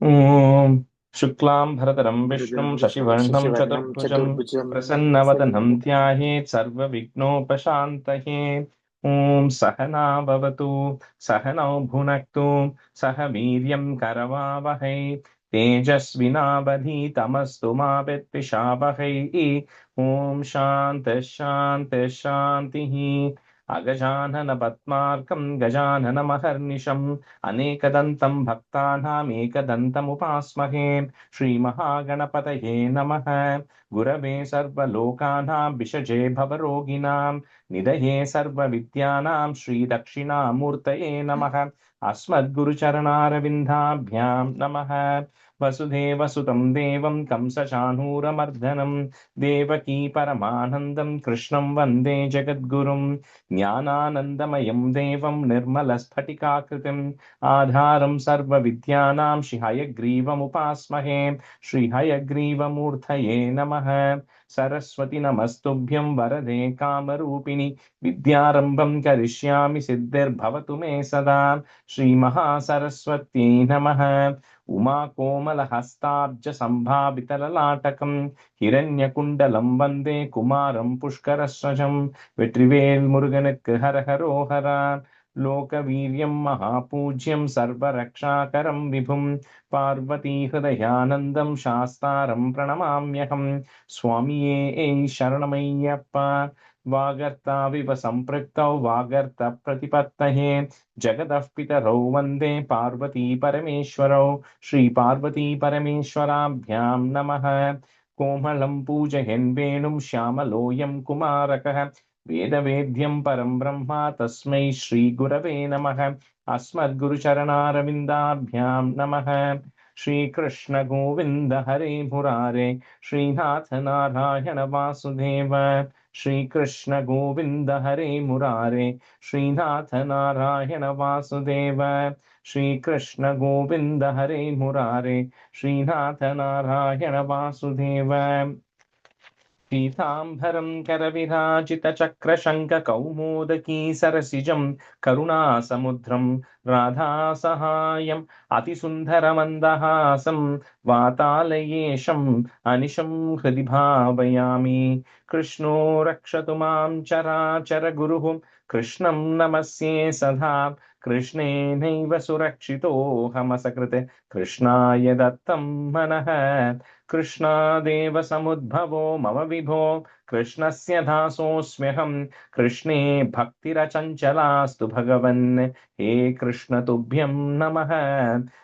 ॐ शुक्लां भरतरं विष्णुं शशिवर्णं चतुर्भुजं प्रसन्नवदनं ध्यायेत् सर्वविघ्नोपशान्तये। ॐ सहना भवतु सहनौ भुनक्तु सह वीर्यं करवावहै तेजस्विनावधीतमस्तु मा विद्विषावहै। ॐ शान्तिः शान्तिः शान्तिः। अगजानन पद्मार्कं गजाननमहर्निशम् अनेकदन्तं भक्तानामेकदन्तमुपास्महे। श्रीमहागणपतये नमः। गुरवे सर्वलोकानां विषजे भवरोगिणां निधये सर्वविद्यानां श्रीदक्षिणामूर्तये नमः। अस्मद्गुरुचरणारविन्दाभ्यां नमः। वसुदेवसुतं देवं कंसचाणूरमर्दनं देवकी परमानन्दं कृष्णं वन्दे जगद्गुरुं। ज्ञानानन्दमयं देवं निर्मलस्फटिकाकृतिम् आधारं सर्वविद्यानां श्रीहयग्रीवमुपास्महे। श्रीहयग्रीवमूर्तये नमः। सरस्वति नमस्तुभ्यं वरदे कामरूपिणि विद्यारम्भं करिष्यामि सिद्धिर्भवतु मे सदा। श्रीमहासरस्वत्यै नमः। उमाकोमलहस्ताब्जसम्भावितललाटकं हिरण्यकुण्डलं वन्दे कुमारं पुष्करस्वजं। வெற்றிவேல் முருகனுக்கு ஹரஹரோஹரா. लोकवीर्यं महापूज्यं सर्वरक्षाकरं विभुं पार्वतीहृदयानन्दं शास्तारं प्रणमाम्यहं। स्वामिये शरणमय्यप्पा। वागर्ताविव सम्पृक्तौ वागर्तप्रतिपत्तये जगतः पितरौ वन्दे पार्वती परमेश्वरौ। श्रीपार्वतीपरमेश्वराभ्यां नमः। कोमलं पूजयन् वेणुं श्यामलोऽयं कुमारकः वेदवेद्यं परं ब्रह्म तस्मै श्रीगुरवे नमः। अस्मद्गुरुचरणारविन्दाभ्यां नमः। श्रीकृष्ण गोविन्द हरे मुरारे श्रीनाथ नारायण वासुदेव। श्रीकृष्ण गोविन्द हरे मुरारे श्रीनाथ नारायण वासुदेव। श्रीकृष्ण गोविन्द हरे मुरारे श्रीनाथ नारायण वासुदेव। पीताम्बरं करविराजितचक्रशङ्खकौमोदकी सरसिजं करुणासमुद्रं राधासहायम् अतिसुन्दरमन्दहासं वातालयेशम् अनिशं हृदि भावयामि। कृष्णो रक्षतु मां चराचरगुरुः कृष्णं नमस्ये सदा। कृष्णेनैव सुरक्षितोऽहमसकृत् कृष्णाय दत्तं मनः। कृष्णादेव समुद्भवो मम विभो कृष्णस्य दासोऽस्म्यहं। कृष्णे भक्तिरचञ्चलास्तु भगवन् हे कृष्ण तुभ्यं नमः।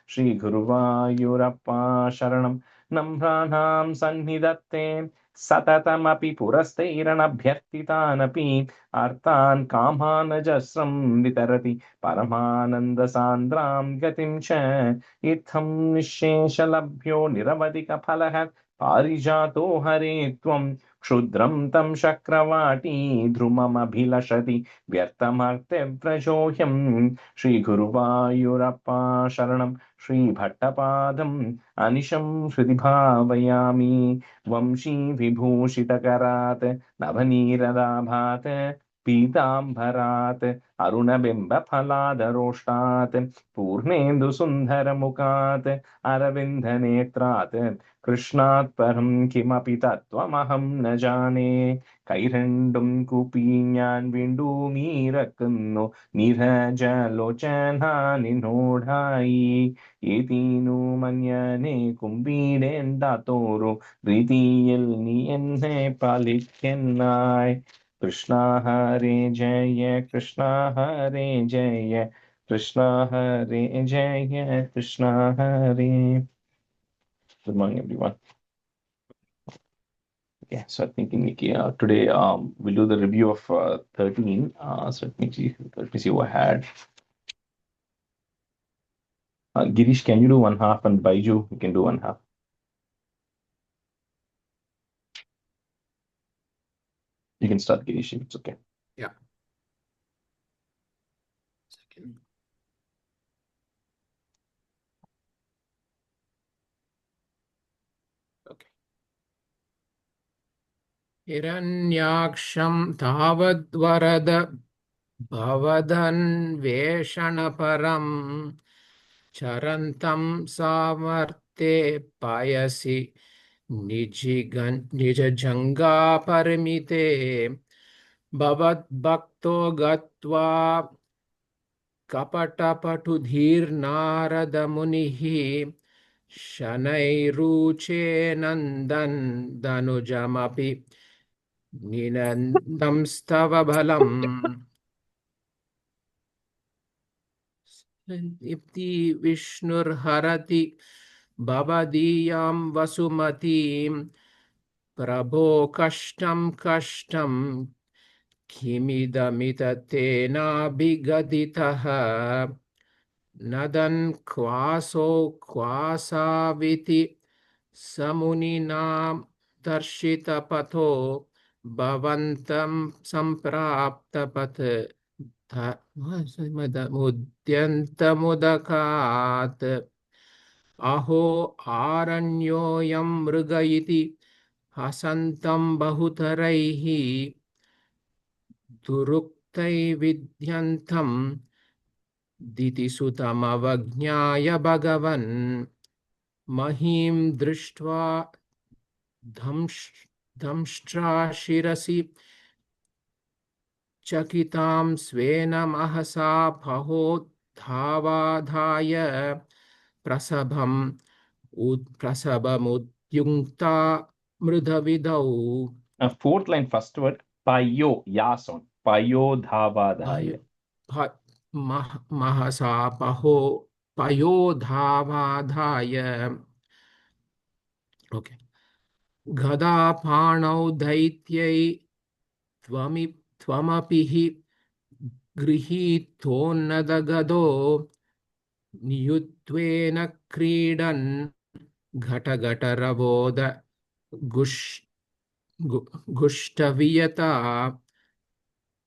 श्रीगुरुवायूरप्पा शरणं नम्राणां सन्निधत्ते सततमपि पुरस्तैरनभ्यर्थितानपि अर्थान् कामानजस्रं वितरति परमानन्दसान्द्रां गतिं च। इत्थं निःशेषलभ्यो निरवधिकफलः पारिजातो हरे त्वं क्षुद्रं तं शक्रवाटी ध्रुममभिलषति व्यर्थमर्त्यव्रजोऽयं। श्रीगुरुवायूरप्पा शरणं श्रीभट्टपादम् अनिशं हृदि भावयामि। वंशी विभूषितकरात् नवनीरदाभात् पीताम्बरात् अरुणबिम्बफलादरोष्टात् पूर्णेन्दुसुन्दरमुखात् अरविन्दनेत्रात् कृष्णात् परं किमपि तत्त्वमहं न जाने। കൈരണ്ടും കൂപ്പി ഞാൻ വീണ്ടുമീറക്കുന്നു നിറജലോചനാനിനോടായി ഏതീനു മഞ്ഞനെ കുമ്പിടേണ്ടാത്തോരു രീതിയിൽ നീ എന്നെ പാലിക്കെന്നായി. കൃഷ്ണ ഹരേ ജയ കൃഷ്ണ ഹരേ Jaya Krishna Hare Jaya Krishna Hare. Good morning, everyone. Yeah, so I think today we'll do the review of 13. So let me see what I had. Girish, can you do one half, and Baiju, you can do one half. You can start, Girish, if it's okay. Yeah. Second. Okay. हिरण्याक्षं तावद्वरद भवदन्वेषणपरं चरन्तं सामर्थे पयसि निजजङ्गापरिमिते भवद्भक्तो गत्वा कपटपटुधीर्नारदमुनिः शनैरुचे धनुजमपि निनन्दंस्तव बलम् इति विष्णुर्हरति भवदीयां वसुमतीं प्रभो कष्टं किमिदमिततेनाभिगदितः नदन् क्वासो क्वासाविति समुनिनां दर्शितपथो भवन्तं सम्प्राप्तपथ मुद्यन्तमुदकात् अहो आरण्योऽयं मृग इति हसन्तं बहुतरैः दुरुक्तैर्विद्यन्तं दितिसुतमवज्ञाय भगवन् महीं दृष्ट्वा दंष्ट्राशिरसि चकितां स्वेन महसा बहोद्धावाधाय प्रसभमुद्युक्ता मृधविधौ Fourth line, first word, payo, ya sound. Payo dhavadaya. महसा पयोधावाधाय ओके गदापाणौ दैत्यै त्वमपि हि गृहीतोन्नदगदो नियुत्वेन क्रीडन् घटघटरवोद गुष्टवियता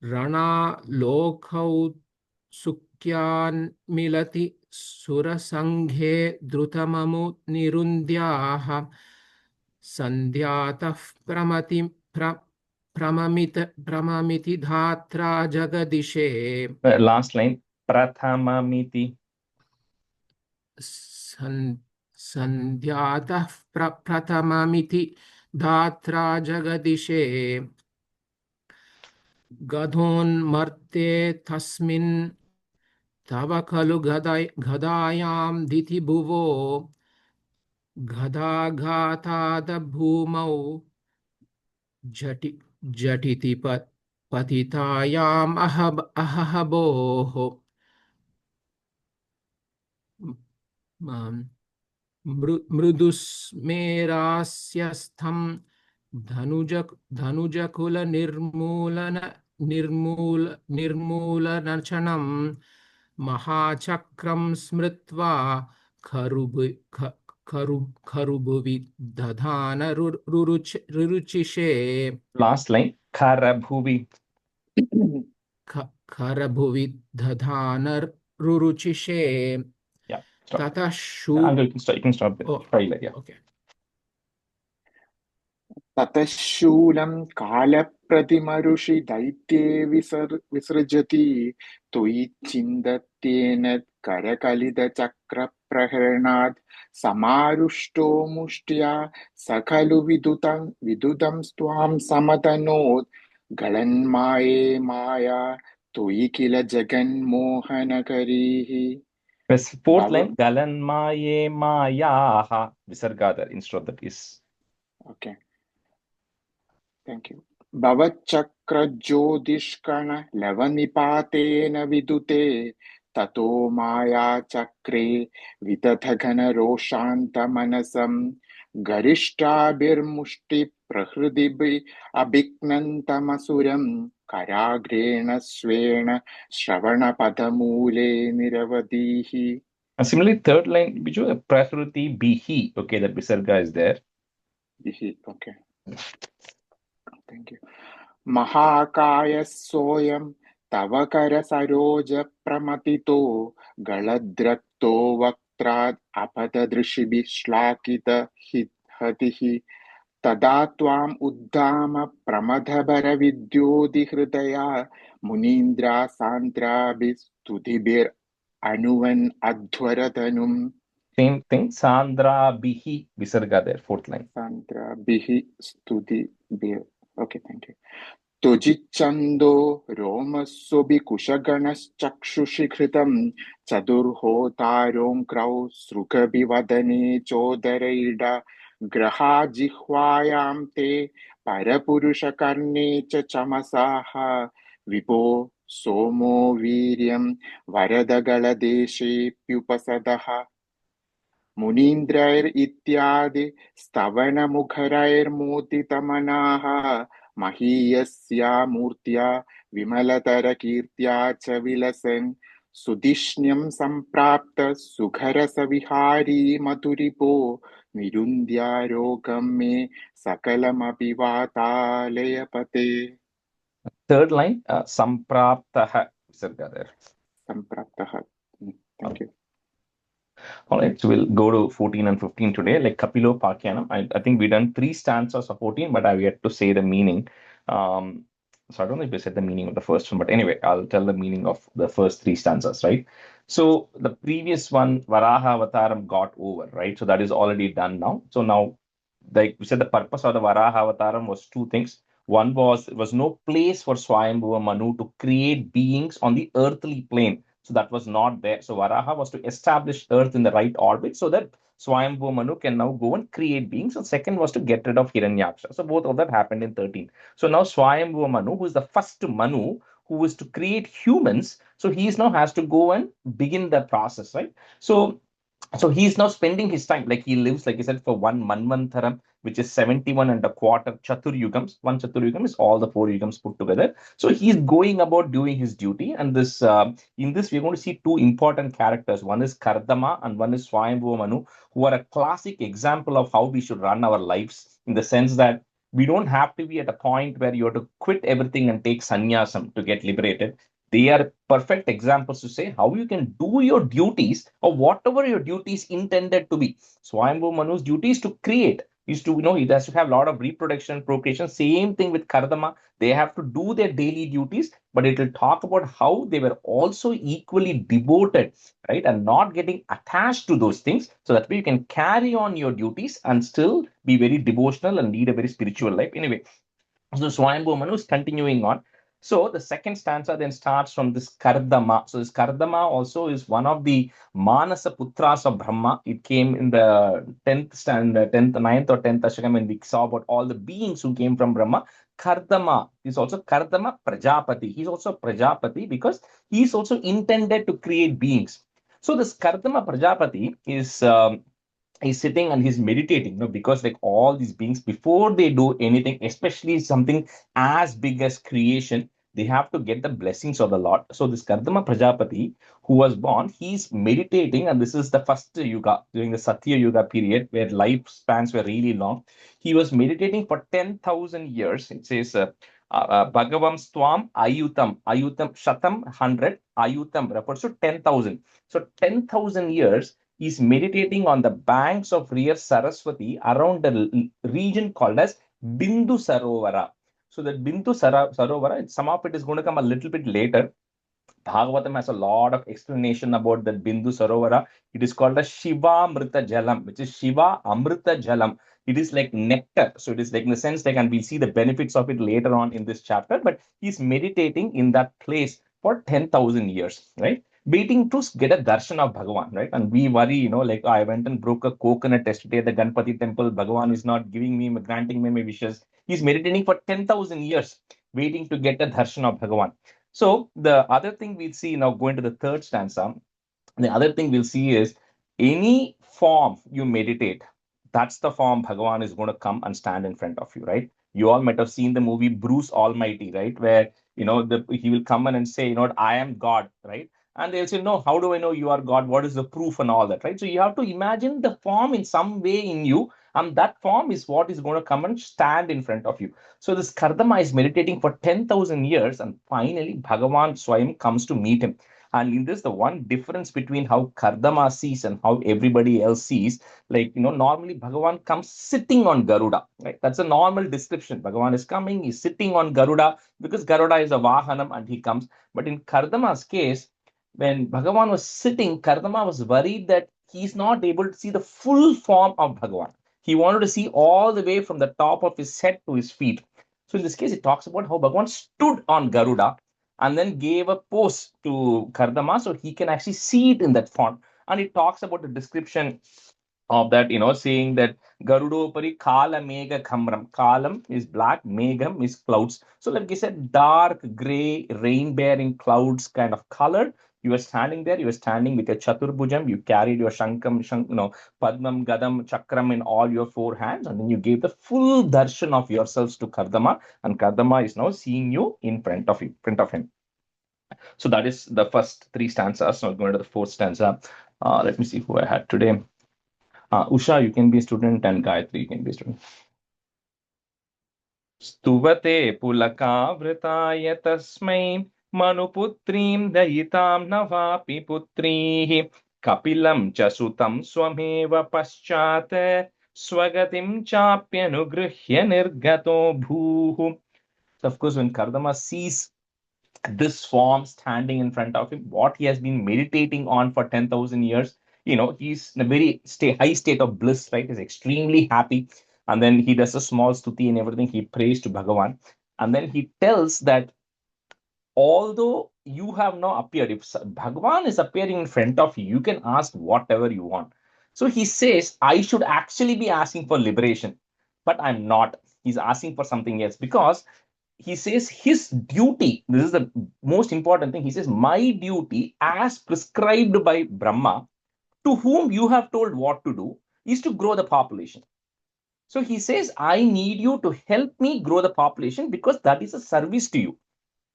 रणालोकौ सुक्यान्मिलति सुरसङ्घे द्रुतममु निरुन्द्याः सन्ध्यातः प्रममिति धात्रा जगदिशे Last line, prathamamiti. सन्ध्यातः प्रथममिति धात्रा जगदिशे गधोन्मर्ते तस्मिन् तव खलु गदायां दितिभुवो गदाघातादभूमौ झटिति पतितायाम् अहबोः मृदुस्मेरास्यस्थं निर्मूलनचनं महाचक्रं स्मृत्वा खरुभुवि दधान रुरुचिषे Last line, karabhuvi. खरभुवि दधान रुरुचिषे Yeah, stop. ततः Uncle, you can stop there. Yeah. Okay. ततः शूलं कालप्रतिमरुषि दैत्ये विसृजति त्वयि छिन्दत्येन करकलितचक्रप्रहरणात् समारुष्टो मुष्ट्या स खलु विदुतं स्वां समतनोत् गलन्माये माया त्वयि किल जगन्मोहनकरीः. Fourth line, galanmaye mayaha. Visarga instead of that is. Okay. Thank you. भवच्चक्रज्योतिष्कण लवनिपातेन विदुते ततो मायाचक्रे वितथघनरोषान्तमनसं गरिष्ठाभिर्मुष्टिप्रहृदिभिः अभिघ्नन्तमसुरं कराग्रेण स्वेन श्रवणपदमूले निरवधिः. Similarly, third line, Biju, prakriti bihi. Okay, that visarga is there. Bihi, okay. Thank you. महाकाय सोऽयं तव करसरोज प्रमथितो गलद्रक्तो वक्त्राद् अपतदृशिभिः श्लाघितहतिः तदा त्वाम् उद्धाम प्रमथभरविद्योतिहृदया मुनीन्द्रा सान्द्राभिस्तुतिभिर् Anuvan Adhvaratanum. Same thing. Sandra bihi visarga there. Fourth line. Sandra Bihi Stuti. Okay, thank you. तुजिच्छन्दो रोमस्सुभि कुशगणश्चक्षुषि घृतं चतुर्होतारोङ्क्रौ सृगभिवदने चोदरैड ग्रहाजिह्वायां ते परपुरुषकर्णे च चमसाः विभो सोमो वीर्यं वरदगलदेशेऽप्युपसदः मुनीन्द्रैरित्यादि स्तवनमुखरैर्मोदितमनाः महीयस्या मूर्त्या विमलतरकीर्त्या च विलसन् सुधिष्ण्यं सम्प्राप्त सुखरसविहारी मधुरिपो निरुन्द्यारोगं मे सकलमपि वातालयपते. Third line. Sampraptaha visarga there. Sampraptaha. Thank you. All right, so we'll go to 14 and 15 today, like Kapilo Pakyanam. I think we've done 3 stanzas of 14, but I've yet to say the meaning. So I don't know if we said the meaning of the first one, but anyway, I'll tell the meaning of the first 3 stanzas, right? So the previous one, Varaha Avataram, got over, right? So that is already done now. So now, like we said, the purpose of the Varaha Avataram was 2 things. One was, there was no place for Swayambhuva Manu to create beings on the earthly plane. So that was not there. So Varaha was to establish Earth in the right orbit so that Swayambhu Manu can now go and create beings. And second was to get rid of Hiranyaksha. So both of that happened in 13. So now Swayambhu Manu, who is the first Manu, who is to create humans, so he now has to go and begin the process, right? So he's now spending his time, like he lives, like I said, for 1 Manvantharam, which is 71 and a quarter Chaturyugams. 1 Chaturyugam is all the 4 yugams put together. So he's going about doing his duty. And this in this, we're going to see 2 important characters. One is Kardama and one is Swayambhuva Manu, who are a classic example of how we should run our lives, in the sense that we don't have to be at a point where you have to quit everything and take sannyasam to get liberated. They are perfect examples to say how you can do your duties or whatever your duties intended to be. Swayambhu Manu's duty is to create, is to, it has to have a lot of reproduction, procreation. Same thing with Kardama. They have to do their daily duties, but it will talk about how they were also equally devoted, right? And not getting attached to those things. So that way you can carry on your duties and still be very devotional and lead a very spiritual life. Anyway, so Swayambhu Manu is continuing on. So the second stanza then starts from this Kardama. So this Kardama also is one of the Manasa Putras of Brahma. It came in the 10th stand, 10th, 9th or 10th Ashtakam, when we saw about all the beings who came from Brahma. Kardama is also Kardama Prajapati. He's also Prajapati because he's also intended to create beings. So this Kardama Prajapati is he's sitting and he's meditating, because like all these beings, before they do anything, especially something as big as creation, they have to get the blessings of the Lord. So this Kardama Prajapati, who was born, he's meditating, and this is the first yuga, during the Satya Yuga period, where lifespans were really long. He was meditating for 10,000 years. It says, Bhagavam Swam Ayutam. Ayutam Shatam 100. Ayutam refers to 10,000. So 10,000 years is meditating on the banks of River Saraswati around the region called as Bindu Sarovara. So that Bindu Sarovara, some of it is going to come a little bit later. Bhagavatam has a lot of explanation about that Bindu Sarovara. It is called as Shiva Amrita Jalam, which is Shiva Amrita Jalam. It is like nectar. So it is like, in the sense, like, and we'll see the benefits of it later on in this chapter, but he's meditating in that place for 10,000 years, right? Waiting to get a darshan of Bhagavan, right? And we worry, like, I went and broke a coconut yesterday at the Ganpati temple. Bhagavan is not giving me, granting me my wishes. He's meditating for 10,000 years, waiting to get a darshan of Bhagavan. So the other thing we'll see now, going to the third stanza, the other thing we'll see is any form you meditate, that's the form Bhagavan is going to come and stand in front of you, right? You all might have seen the movie Bruce Almighty, right? Where, he will come in and say, I am God, right? And they'll say, no, how do I know you are God? What is the proof and all that, right? So you have to imagine the form in some way in you, and that form is what is going to come and stand in front of you. So this Kardama is meditating for 10,000 years, and finally Bhagavan Swayam comes to meet him. And in this, the one difference between how Kardama sees and how everybody else sees, like, normally Bhagavan comes sitting on Garuda, right? That's a normal description. Bhagavan is coming, he's sitting on Garuda, because Garuda is a Vahanam and he comes. But in Kardama's case, when Bhagavan was sitting, Kardama was worried that he's not able to see the full form of Bhagavan. He wanted to see all the way from the top of his head to his feet. So in this case, it talks about how Bhagavan stood on Garuda and then gave a pose to Kardama so he can actually see it in that form. And it talks about the description of that, saying that Garudopari Kala Mega Khamram. Kalam is black, Megam is clouds. So, like I said, dark, gray, rain bearing clouds kind of color. You were standing there, you were standing with your Chaturbhujam, you carried your Padmam, Gadam, Chakram in all your four hands, and then you gave the full darshan of yourselves to Kardama, and Kardama is now seeing you in front of him. So that is the first three stanzas. Now going to the fourth stanza. Let me see who I had today. Usha, you can be a student, and Gayatri, you can be a student. स्तुवते पुलकावृताय तस्मै मनुपुत्रीं दयितां न वापि पुत्रीः कपिलं च सुतं स्वमेव पश्चात् स्वगतिं चाप्यनुगृह्य निर्गतो भूः. So of course, when Kardama sees this form standing in front of him, what he has been meditating on for 10,000 years, he's in a very high state of bliss, right? He's extremely happy. And then he does a small stuti and everything. He prays to Bhagavan. And then he tells that although you have now appeared, if Bhagavan is appearing in front of you, you can ask whatever you want. So he says, I should actually be asking for liberation, but I'm not. He's asking for something else because he says his duty, this is the most important thing. He says, my duty as prescribed by Brahma, to whom you have told what to do, is to grow the population. So he says, I need you to help me grow the population because that is a service to you,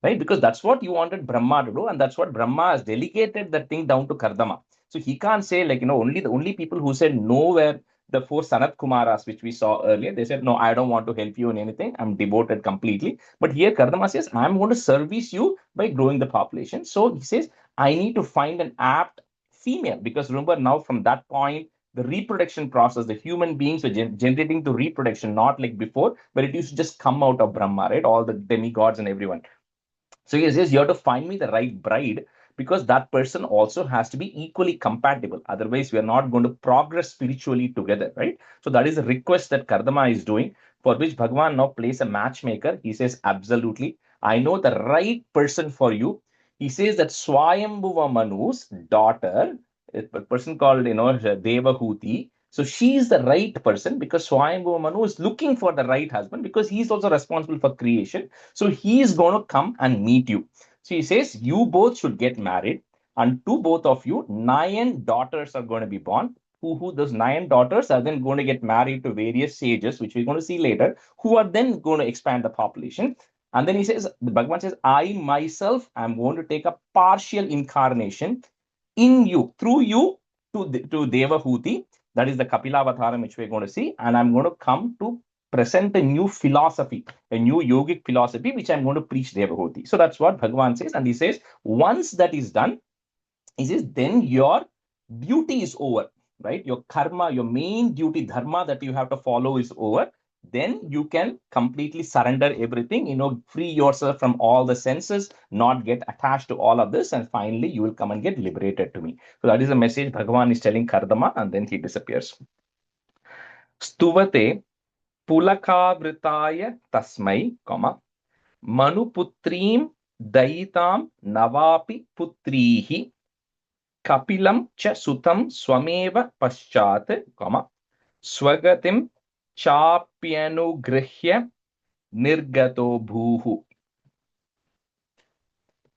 right? Because that's what you wanted Brahma to do, and that's what Brahma has delegated that thing down to Kardama. So he can't say, only the only people who said no were the four Sanat Kumaras, which we saw earlier. They said, no, I don't want to help you in anything. I'm devoted completely. But here Kardama says, I'm going to service you by growing the population. So he says, I need to find an apt female, because remember now from that point, the reproduction process, the human beings were generating to reproduction, not like before, where it used to just come out of Brahma, right? All the demigods and everyone. So he says, you have to find me the right bride, because that person also has to be equally compatible. Otherwise, we are not going to progress spiritually together, right? So that is a request that Kardama is doing, for which Bhagavan now plays a matchmaker. He says, absolutely, I know the right person for you. He says that Swayambhuva Manu's daughter, a person called, Devahuti. So she is the right person, because Swayambhuva Manu is looking for the right husband, because he is also responsible for creation. So he is going to come and meet you. So he says, you both should get married, and to both of you, 9 daughters are going to be born. Who those 9 daughters are then going to get married to various sages, which we're going to see later, who are then going to expand the population. And then he says, the Bhagavan says, I myself am going to take a partial incarnation in you, through you, to Devahuti. That is the Kapilavathara, which we're going to see. And I'm going to come to present a new philosophy, a new yogic philosophy, which I'm going to preach Devahuti. So that's what Bhagavan says. And he says, once that is done, he says, then your duty is over, right? Your karma, your main duty, dharma that you have to follow is over. Then you can completely surrender everything, free yourself from all the senses, not get attached to all of this, and finally you will come and get liberated to me. So that is the message Bhagavan is telling Kardama, and then he disappears. Stuvate Pulakavritaya Tasmai, Manuputrim Dayitam Navapi Putrihi Kapilam cha Sutam Swameva Paschat, Swagatim Chapyanugrihya Nirgato Bhuhu.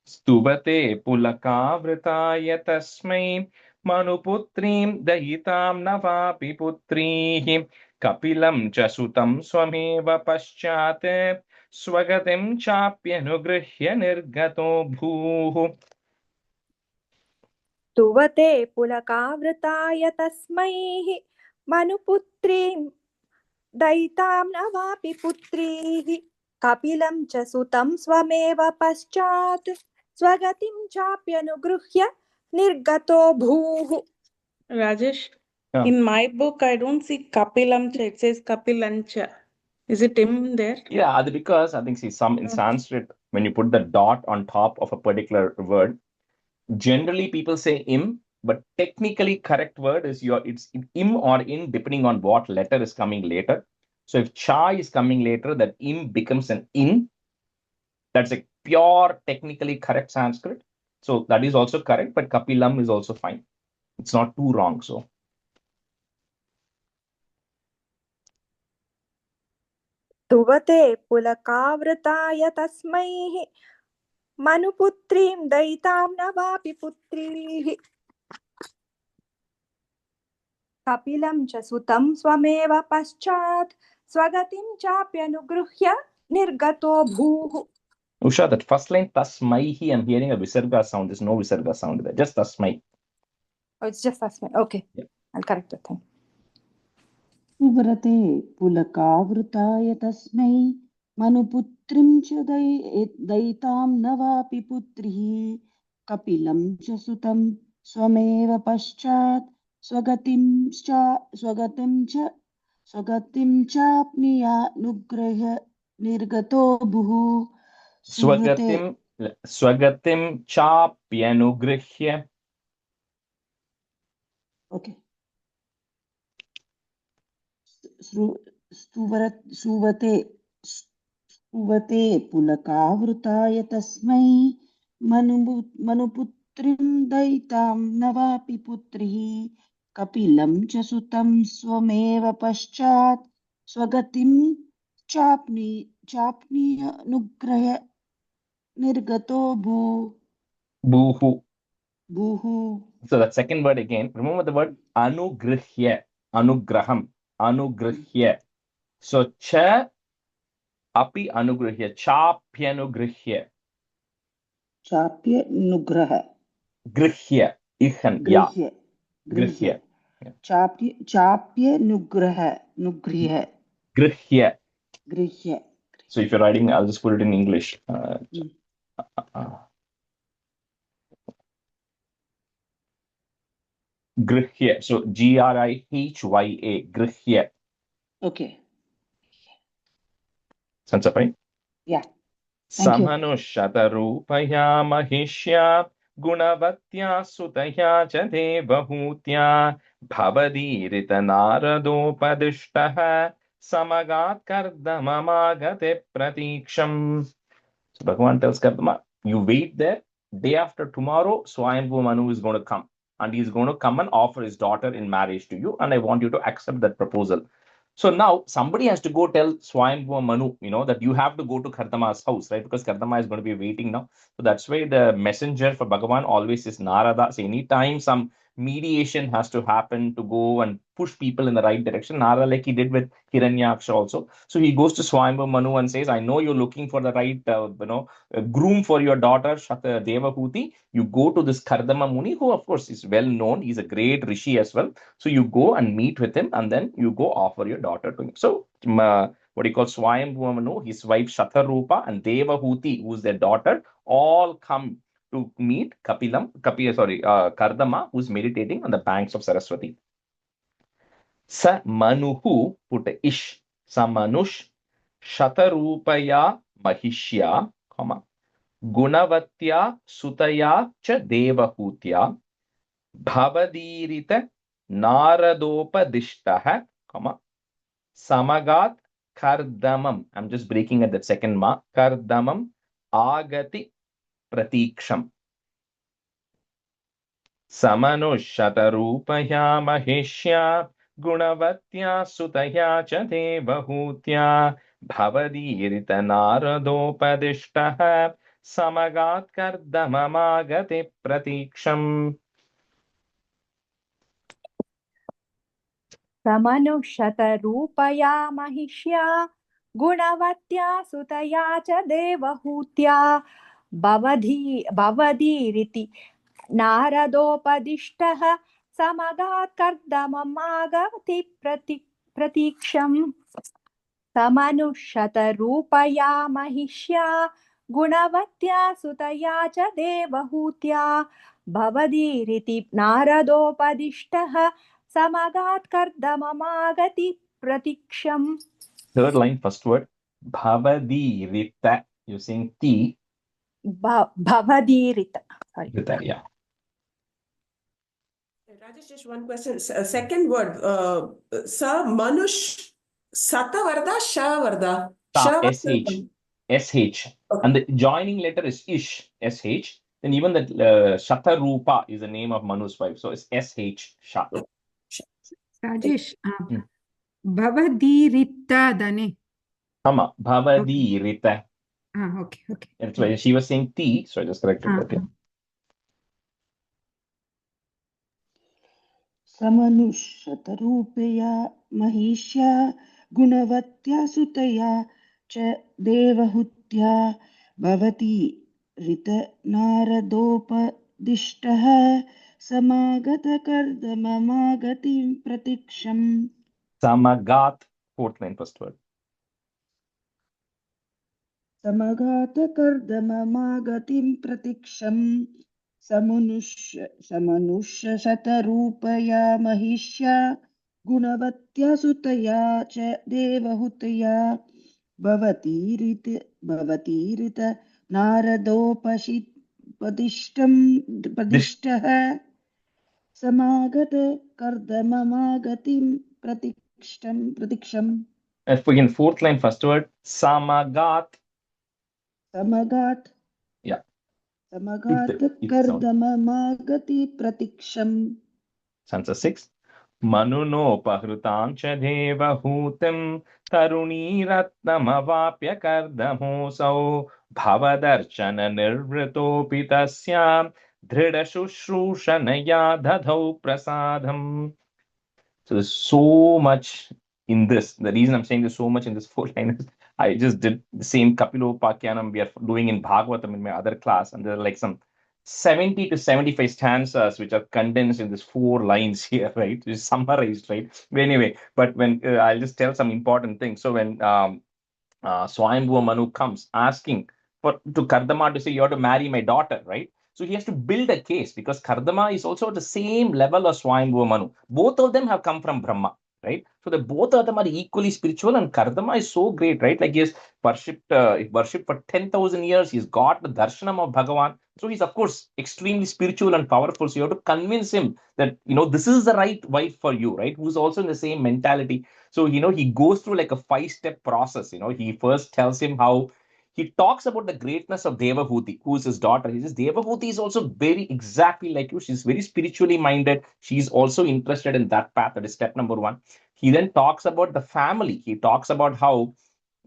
Stuvate Pulakavritaya Tasmai Manuputrim Dayitam Navapi Putrihi Kapilam cha Sutam Swameva Paschat Swagatim Chapyanugrihya Nirgato Bhuhu. स्तुवते पुलकावृताय तस्मै मनुपुत्रीं दयितां न वापि पुत्रीः कपिलं च सुतं स्वमेव पश्चात् स्वगतिं चाप्यनुगृह्य निर्गतो भूः. Rajesh, Yeah. in my book, I don't see Kapilam cha, it says Kapilancha. Is it him there? Yeah, because I think in Sanskrit, when you put the dot on top of a particular word, Generally, people say im, but technically correct word is it's im or in, depending on what letter is coming later. So if cha is coming later, that im becomes an in. That's a pure technically correct Sanskrit. So that is also correct, but kapilam is also fine. It's not too wrong. So तुवते पुलकावृताय तस्मै मनुपुत्रीं दयितां न वापि पुत्रीः कपिलं च सुतं स्वमेव पश्चात् स्वगतिं चाप्यनुगृह्य निर्गतो भूः. Usha, that first line tasmaihi, I'm hearing a visarga sound. There's no visarga sound there. Just tasmai. Oh, it's just tasmai. Okay. Yeah. I'll correct the thing. सुव्रते पुलकावृताय तस्मै मनुपुत्रीं च दयितां न वापि पुत्रीः कपिलं च सुतं स्वमेव पश्चात् स्वगतिं चाप्नुयानुगृह्य निर्गतो भूः. Swagatim chapyanugrihya. Okay. सुवते पुलकावृताय तस्मै मनुपुत्रीं दयितां न वापि पुत्रीः कपिलं च सुतं स्वमेव पश्चात् स्वगतिं चाप्नुयानुगृह्य निर्गतो Boohu. भूः. So that second word again. Remember the word anugrihya. Anugraham. Anugrihya. So cha api anugrihya. Chapyanugrihya. चाप्यनुग्रह Grihya. Ihan. Yeah. Grihya. चाप्यनुग्रह Grihya. गृह्य. So if you're writing, I'll just put it in English. Grihya. So Grihya. Grihya. Okay. Sounds fine? Yeah. Thank you. Samanushyatarupaya mahishya gunavatya sutaya cha devahutya bhavadhirita naradopadishtaha samagat kardamamagate pratiksham. So Bhagavan tells Kardama, you wait there. Day after tomorrow, Swayambhu Manu is going to come. And he's going to come and offer his daughter in marriage to you. And I want you to accept that proposal. So now somebody has to go tell Swayambhu Manu, that you have to go to Kardama's house, right? Because Kardama is going to be waiting now. So that's why the messenger for Bhagavan always is Narada. So anytime some mediation has to happen to go and push people in the right direction, Narada, like he did with Hiranyaksha also. So he goes to Swayambhu Manu and says, I know you're looking for the right, groom for your daughter, Devahuti. You go to this Kardama Muni, who of course is well known. He's a great rishi as well. So you go and meet with him, and then you go offer your daughter to him. So what he calls Swayambhu Manu, his wife Shatarupa and Devahuti, who's their daughter, all come to meet Kardama, who's meditating on the banks of Saraswati. Sa Manuhu, put a ish, Sa Manush Shatarupaya Mahishya, Gunavatya Sutaya cha Devahutya Bhavadirita Naradopadishtaha, Samagat Kardamam. I'm just breaking at that second ma. Kardamam Agati Pratiksham. Samanushyatarupaya Mahishya Gunavatya Sutaya cha Devahutya Bhavadirita Naradopadishtaha Samagat Kardamamagati Pratiksham. समनुशतरूपया महिष्या गुणवत्या सुतया च देवहूत्या भवदीरिति नारदोपदिष्टः समगात् कर्दममागति प्रतीक्षम्. समनुशतरूपया महिष्या गुणवत्या सुतया च देवहूत्या भवदीरिति नारदोपदिष्टः Samagat kardamamagati pratiksham. Third line, first word, Bhavadirita. You're saying T. Bhavadirita. Sorry. Rita, yeah. Rajesh, just one question. Second word, Sa Manush Sata Varda, Sha Varda. Ta, Sha SH. Varda. SH. Okay. And the joining letter is Ish, SH. Then even that Shatarupa is the name of Manu's wife. So it's SH, Sha. Rajesh, Hmm. Bhavadirittadane. Ama, Okay. Bhavadi Rita. Okay. That's why she was saying T, so I just corrected that. Yeah. समनुष्यतरूपया महिष्या गुणवत्या सुतया च देवहूत्या भवति ऋतनारदोपदिष्टः समागतकर्दममागतिं प्रतीक्षम् Samagat, fourth line, first word. समगातकर्दममागतिं प्रतीक्षम् समनुष्यशतरूपया महिष्या गुणवत्या सुतया च देवहूतया भवतीरित नारदोपदिष्टः समागतकर्दममागतिं प्रतीक्षम् Again, fourth line, first word. Samagat. Samagat. Yeah. Samagat kardamamagati pratiksham. Stanza 6. Manunopahrutancha devahutim taruniratnamavapya kardamosau bhavadarchana nirvritopi tasyam dhridashushrushanaya dadhau prasadam. So there's so much in this. The reason I'm saying there's so much in this four line is I just did the same Kapilopakhyanam we are doing in Bhagavatam in my other class, and there are like some 70 to 75 stanzas which are condensed in these 4 lines here, right? It's summarized, right? But anyway, but when I'll just tell some important things. So when Swayambhuva Manu comes asking to Kardama to say, you have to marry my daughter, right? So he has to build a case because Kardama is also at the same level as Swayambhuva Manu. Both of them have come from Brahma, right? So the both of them are equally spiritual, and Kardama is so great, right? Like he has worshipped for 10,000 years. He's got the darshanam of Bhagavan. So he's, of course, extremely spiritual and powerful. So you have to convince him that, this is the right wife for you, right? Who's also in the same mentality. So, he goes through like a 5-step process. He first tells him how he talks about the greatness of Devahuti, who is his daughter. He says, Devahuti is also very exactly like you. She's very spiritually minded. She's also interested in that path. That is step number 1. He then talks about the family. He talks about how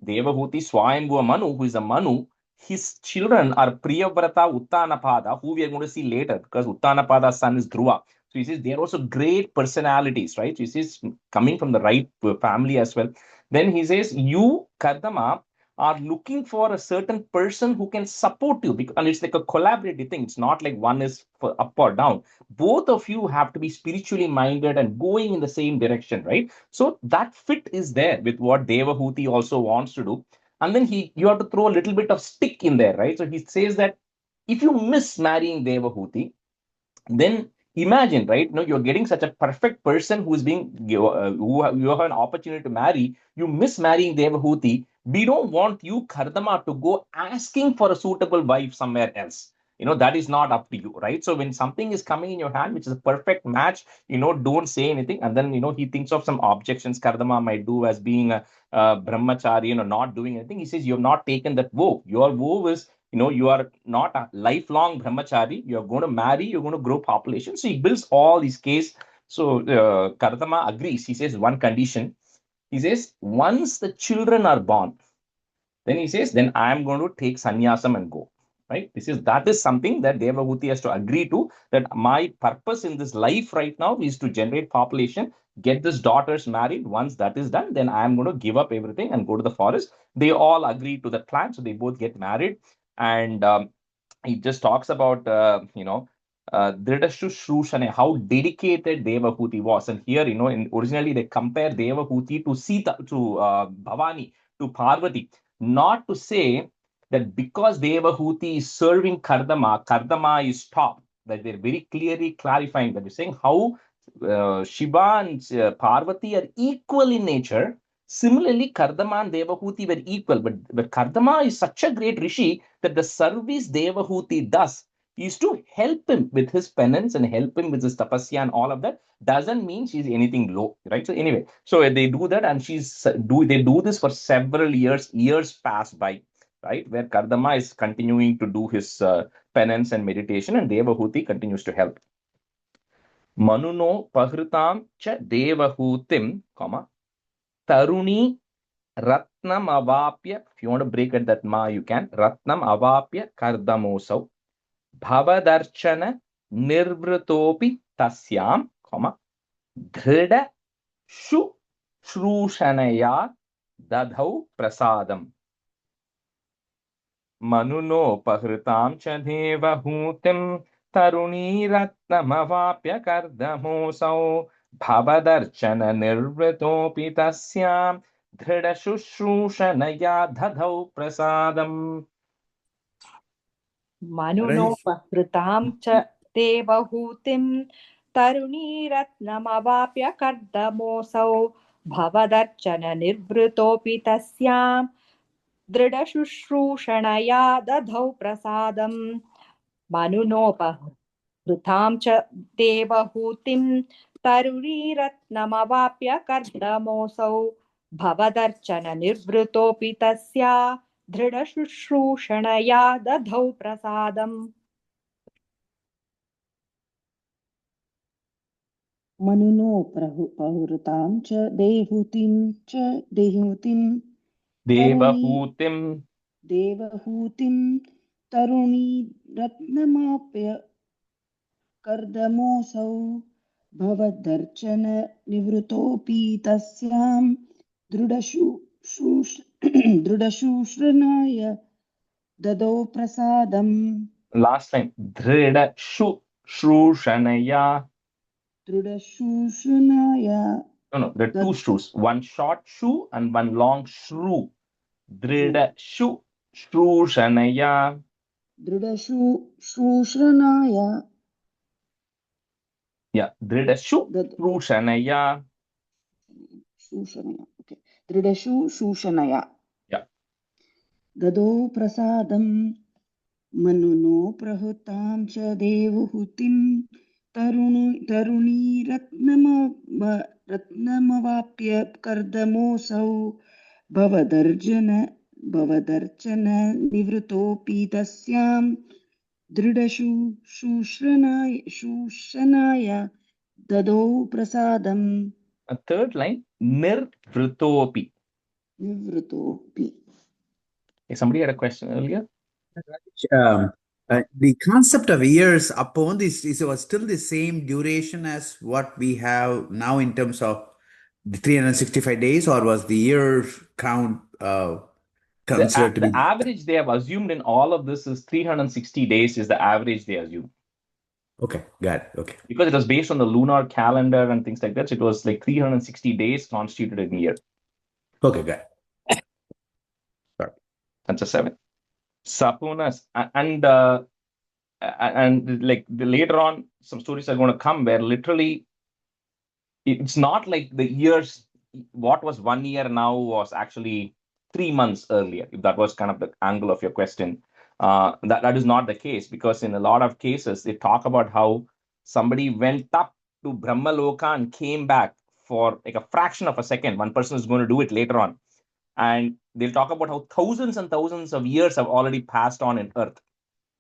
Devahuti Swayambhuva Manu, who is a Manu, his children are Priyavrata, Uttanapada, who we are going to see later, because Uttanapada's son is Dhruva. So he says they are also great personalities, right? So he says coming from the right family as well. Then he says, you, Kardama, are looking for a certain person who can support you, and it's like a collaborative thing. It's not like one is for up or down. Both of you have to be spiritually minded and going in the same direction, right? So that fit is there with what Devahuti also wants to do. And then you have to throw a little bit of stick in there, right? So he says that if you miss marrying Devahuti, then imagine, right? You're getting such a perfect person who you have an opportunity to marry. You miss marrying Devahuti. We don't want you, Kardama, to go asking for a suitable wife somewhere else. That is not up to you, right? So when something is coming in your hand, which is a perfect match, don't say anything. And then, he thinks of some objections Kardama might do as being a brahmachari, not doing anything. He says, you have not taken that vow. Your vow is, you are not a lifelong brahmachari. You're going to marry, you're going to grow population. So he builds all these case. So Kardama agrees. He says one condition. He says, once the children are born, then he says, then I am going to take sannyasam and go. Right? That is something that Devahuti has to agree to, that my purpose in this life right now is to generate population, get this daughters married. Once that is done, then I am going to give up everything and go to the forest. They all agree to that plan. So they both get married. And he just talks about, Dridashushrushan, how dedicated Devahuti was. And here, originally they compare Devahuti to Sita, to Bhavani, to Parvati. Not to say that because Devahuti is serving Kardama, Kardama is top. That they're very clearly clarifying that. They're saying how Shiva and Parvati are equal in nature. Similarly, Kardama and Devahuti were equal, but Kardama is such a great rishi that the service Devahuti does is to help him with his penance and help him with his tapasya and all of that. Doesn't mean she's anything low, right? So anyway, so they do that, and they do this for several years. Years pass by, right? Where Kardama is continuing to do his penance and meditation, and Devahuti continues to help. Manuno pahritam cha Devahutim, Taruni Ratnam avapya. If you want to break at that ma, you can. Ratnam avapya kardamosau. Bhavadarchana nirvratopi tasyam, dhrida shu shrushanaya dadhau prasadam. Manuno pahritam cha devahutim taruni ratnamavapya kardamosau bhavadarchana nirvratopi tasyam dhrida shushrušanaya dadhau prasadam. मनुनोपहृतां च देवहूतिं तरुणीरत्नमवाप्य कर्दमोऽसौ भवदर्चननिर्वृतोऽपि तस्यां दृढशुश्रूषणया दधौ प्रसादम् मनुनोपहृतां च देवहूतिं तरुणीरत्नमवाप्य कर्दमोऽसौ भवदर्चननिर्वृतोऽपि तस्या दृढशुश्रूषणया दधौ प्रसादम् मनुनो पहुरुतां च देहूतिं देवहूतिं तरुणी रत्नमाप्य कर्दमोऽसौ भवदर्चन निवृतोऽपि तस्यां दृढशुश्रणाय ददौ प्रसादम्. Last time, dhrida shrushanaya. Dridashushranaya. No, there are two shrews. One short shoe and one long shrew. Dhrida shrushanaya. Dridashushranaya. Yeah, dhrida shrushanaya. Shushanaya. Okay. Dridashushranaya. Yeah. Dado prasadam manuno prahutam cha devahutim taruni ratnamavapya kardamosau bhavadarchana nivrutopi tasyam dridashushranaya dado prasadam. A third line, nirvrutopi. Nivrutopi. Somebody had a question earlier? The concept of years upon this was still the same duration as what we have now in terms of the 365 days, or was the year count considered to be? The average they have assumed in all of this is 360 days is the average they assume. Okay, got it. Okay. Because it was based on the lunar calendar and things like that, so it was like 360 days constituted in a year. Okay, got it. Sorry. That's a 7. Sapunas and like later on, some stories are going to come where literally it's not like the years. What was 1 year now was actually 3 months earlier. If that was kind of the angle of your question, that is not the case, because in a lot of cases they talk about how somebody went up to Brahmaloka and came back for like a fraction of a second. One person is going to do it later on. And they'll talk about how thousands and thousands of years have already passed on in Earth,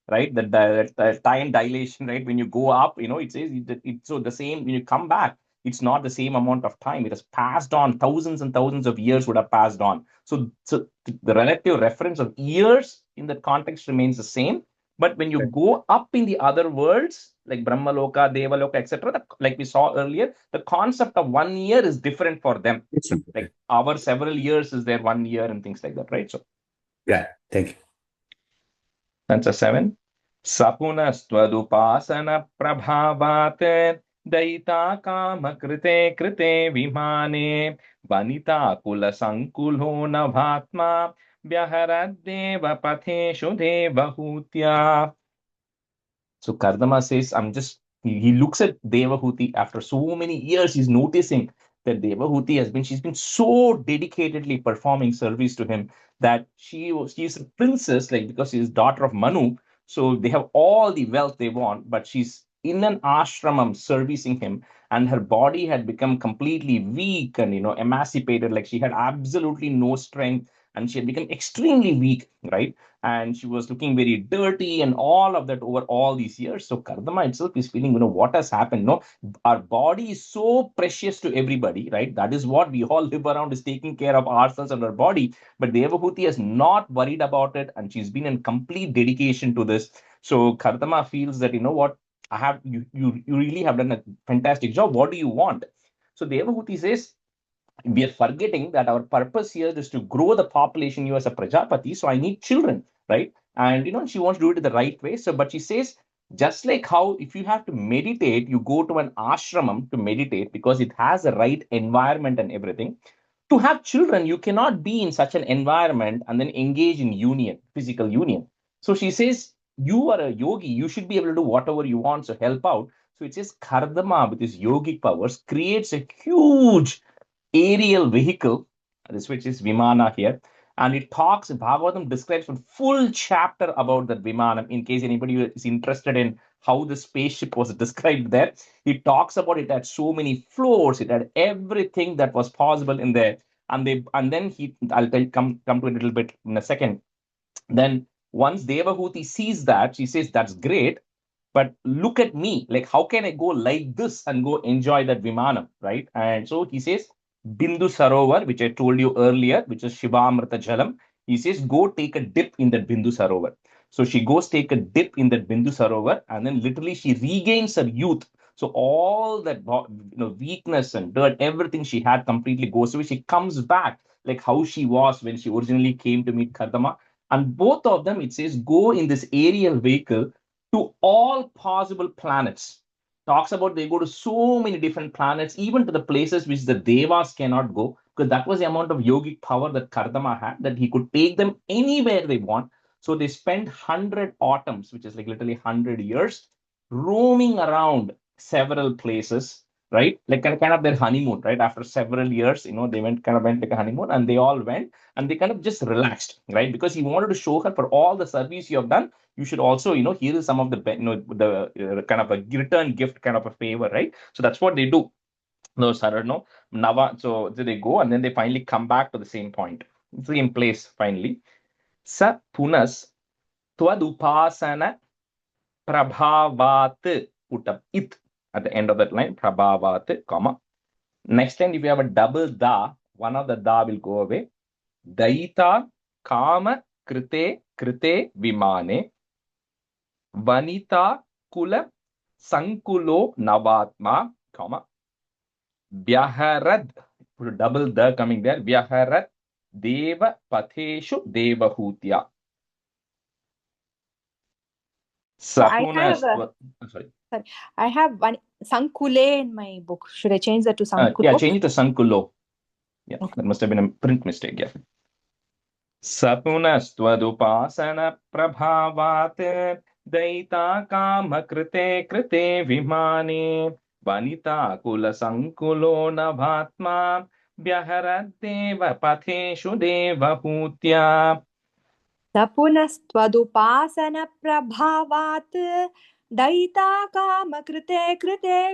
right? The time dilation, right? When you go up, it says it's so the same. When you come back, it's not the same amount of time. It has passed on. Thousands and thousands of years would have passed on. So the relative reference of years in that context remains the same. But when you go up in the other worlds, like Brahmaloka, Devaloka, etc., like we saw earlier, the concept of 1 year is different for them. Like our several years is their 1 year and things like that, right? So, yeah, thank you. That's a 7. Sapunastwadupasana prabhavat daita kama krite vimane vanita kula sankulo navatma vyaharadeva patheshu devahutya. So Kardama says, he looks at Devahuti after so many years, he's noticing that Devahuti she's been so dedicatedly performing service to him that she's a princess, like because she's daughter of Manu. So they have all the wealth they want, but she's in an ashramam servicing him, and her body had become completely weak and emacipated. Like she had absolutely no strength, and she had become extremely weak, right? And she was looking very dirty and all of that over all these years. So Kardama itself is feeling, what has happened? No, our body is so precious to everybody, right? That is what we all live around, is taking care of ourselves and our body. But Devahuti has not worried about it, and she's been in complete dedication to this. So Kardama feels that, what, I have you really have done a fantastic job. What do you want? So Devahuti says, we are forgetting that our purpose here is to grow the population. You as a Prajapati, so I need children, right? And she wants to do it in the right way. So, but she says, just like how if you have to meditate, you go to an ashramam to meditate because it has the right environment and everything. To have children, you cannot be in such an environment and then engage in union, physical union. So she says, you are a yogi, you should be able to do whatever you want, so help out. So it says Kardama with his yogic powers creates a huge aerial vehicle, this which is Vimana here. And it talks, Bhagavatam describes a full chapter about that Vimana, in case anybody is interested in how the spaceship was described there. It talks about it had so many floors, it had everything that was possible in there. And then I'll come to it a little bit in a second. Then once Devahuti sees that, she says, that's great, but look at me, like how can I go like this and go enjoy that Vimanam, right? And so he says, Bindu Sarovar, which I told you earlier, which is Shivamrita Jalam, he says, go take a dip in that Bindu Sarovar. So she goes take a dip in that Bindu Sarovar, and then literally she regains her youth. So all that weakness and dirt, everything she had completely goes away. She comes back like how she was when she originally came to meet Kardama. And both of them, it says, go in this aerial vehicle to all possible planets. Talks about they go to so many different planets, even to the places which the Devas cannot go, because that was the amount of yogic power that Kardama had, that he could take them anywhere they want. So they spent 100 autumns, which is like literally 100 years, roaming around several places, right? Like kind of their honeymoon, right? After several years, they went like a honeymoon, and they all went and they kind of just relaxed, right? Because he wanted to show her, for all the service you have done, you should also, here is some of the, the kind of a return gift, kind of a favor, right? So that's what they do. No, Sarano, Nava. So they go and then they finally come back to the same point, same place finally. Sa punas twadupasana prabhavat, put up it at the end of that line, prabhavat, comma. Next line, if you have a double da, one of the da will go away. Daita kama krite vimane vanita kula sankulo navatma, comma, vyaharad, put a double the coming there, vyaharad deva patheshu devahutya. So I have Sorry. I have one Sankule in my book. Should I change that to Sankulo? Yeah, change it to Sankulo. Yeah, Okay. that must have been a print mistake. Yeah. Sapunastwadupasana prabhavat daita kama krite vimane vanita kula sankulo navatma vyaharadeva patheshu devahutya. Sapunastwadupasana prabhavat daita kama krite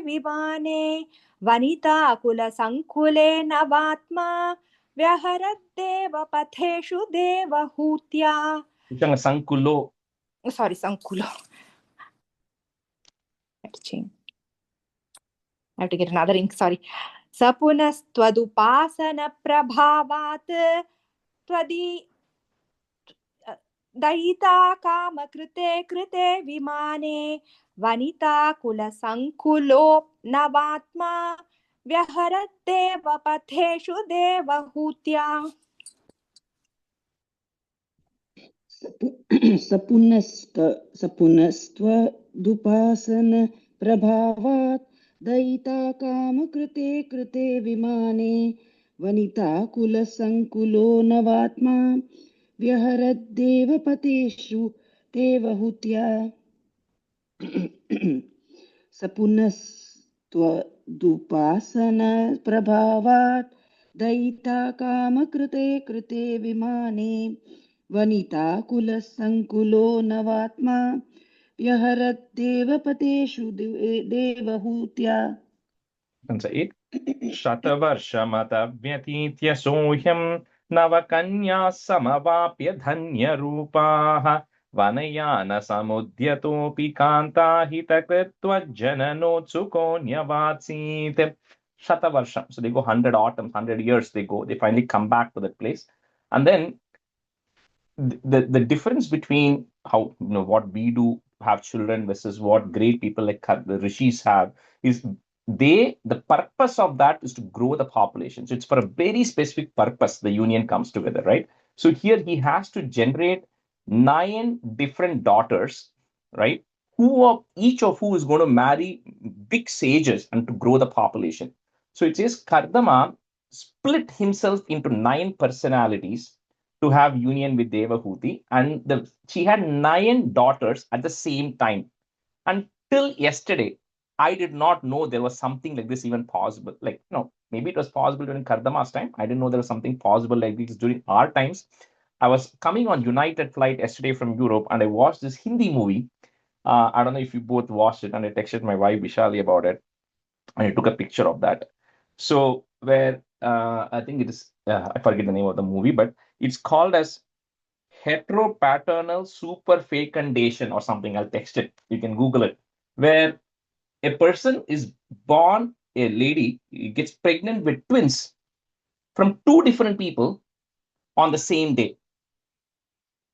vimane vanita kula sankule navatma vyaharadeva patheshu devahutya. Sankulo. Sorry, Sankulo. I have to change. I have to get another ink. Sorry. Sapunastwadupasana prabhavat Daita kama krite vimane vanita kula sankulo navatma vyaharadeva patheshu devahutya. सपुनस्त्वदुपासन प्रभावात् दयिता काम कृते विमाने वनिता कुलसंकुलो नवात्मा व्यहरद्देवपतेषु देवहूत्या. सपुनस्त्वदुपासन प्रभावात् दयिता काम कृते विमाने वनिताकुलसङ्कुलो नवात्मा व्यहरद्देवपतेषु देवहूत्या And say it. शतवर्षमतव्यतीत्य सोह्यं नवकन्या समवाप्य धन्यरूपाः वनयानसमुद्यतोऽपि कान्ताहितकृत्वज्जननोत्सुकोऽन्यवात्सीत्. Shatavarsham. So they go 100 autumns, 100 years they go. They finally come back to that place. And then the difference between how, what we do, have children, versus what great people like the rishis have, is the purpose of that is to grow the population. So it's for a very specific purpose the union comes together, right? So here he has to generate 9 different daughters, right? Each of who is going to marry big sages and to grow the population. So it says Kardama split himself into 9 personalities to have union with Devahuti, and she had 9 daughters at the same time. Until yesterday, I did not know there was something like this even possible. Like, maybe it was possible during Kardama's time. I didn't know there was something possible like this during our times. I was coming on United flight yesterday from Europe, and I watched this Hindi movie. I don't know if you both watched it, and I texted my wife Vishali about it, and I took a picture of that. So where I think it is, I forget the name of the movie, but it's called as heteropaternal superfecundation or something. I'll text it. You can Google it. Where a person is born, a lady gets pregnant with twins from 2 different people on the same day,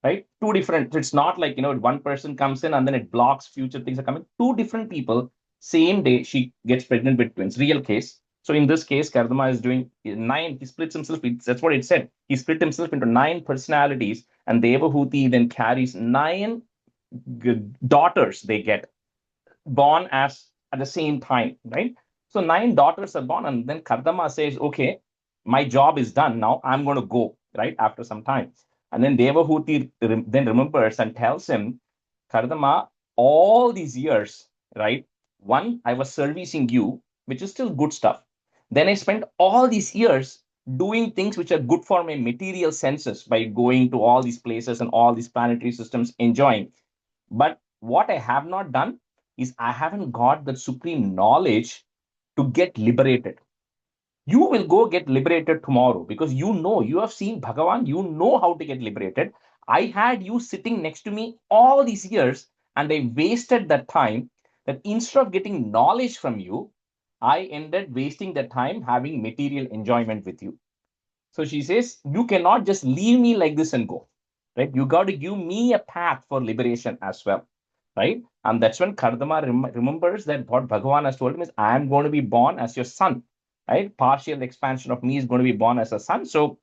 right? 2 different. It's not like, one person comes in and then it blocks future things are coming. 2 different people, same day, she gets pregnant with twins. Real case. So in this case, Kardama is doing 9. He splits himself. That's what it said. He split himself into 9 personalities, and Devahuti then carries 9 daughters they get born at the same time, right? So 9 daughters are born, and then Kardama says, okay, my job is done. Now I'm going to go, right? After some time. And then Devahuti then remembers and tells him, Kardama, all these years, right? One, I was servicing you, which is still good stuff. Then I spent all these years doing things which are good for my material senses by going to all these places and all these planetary systems, enjoying. But what I have not done is I haven't got the supreme knowledge to get liberated. You will go get liberated tomorrow because you have seen Bhagavan, you know how to get liberated. I had you sitting next to me all these years, and I wasted that time, that instead of getting knowledge from you, I ended wasting the time having material enjoyment with you. So she says, you cannot just leave me like this and go, right? You got to give me a path for liberation as well, right? And that's when Kardama remembers that what Bhagavan has told him is, I am going to be born as your son, right? Partial expansion of me is going to be born as a son. So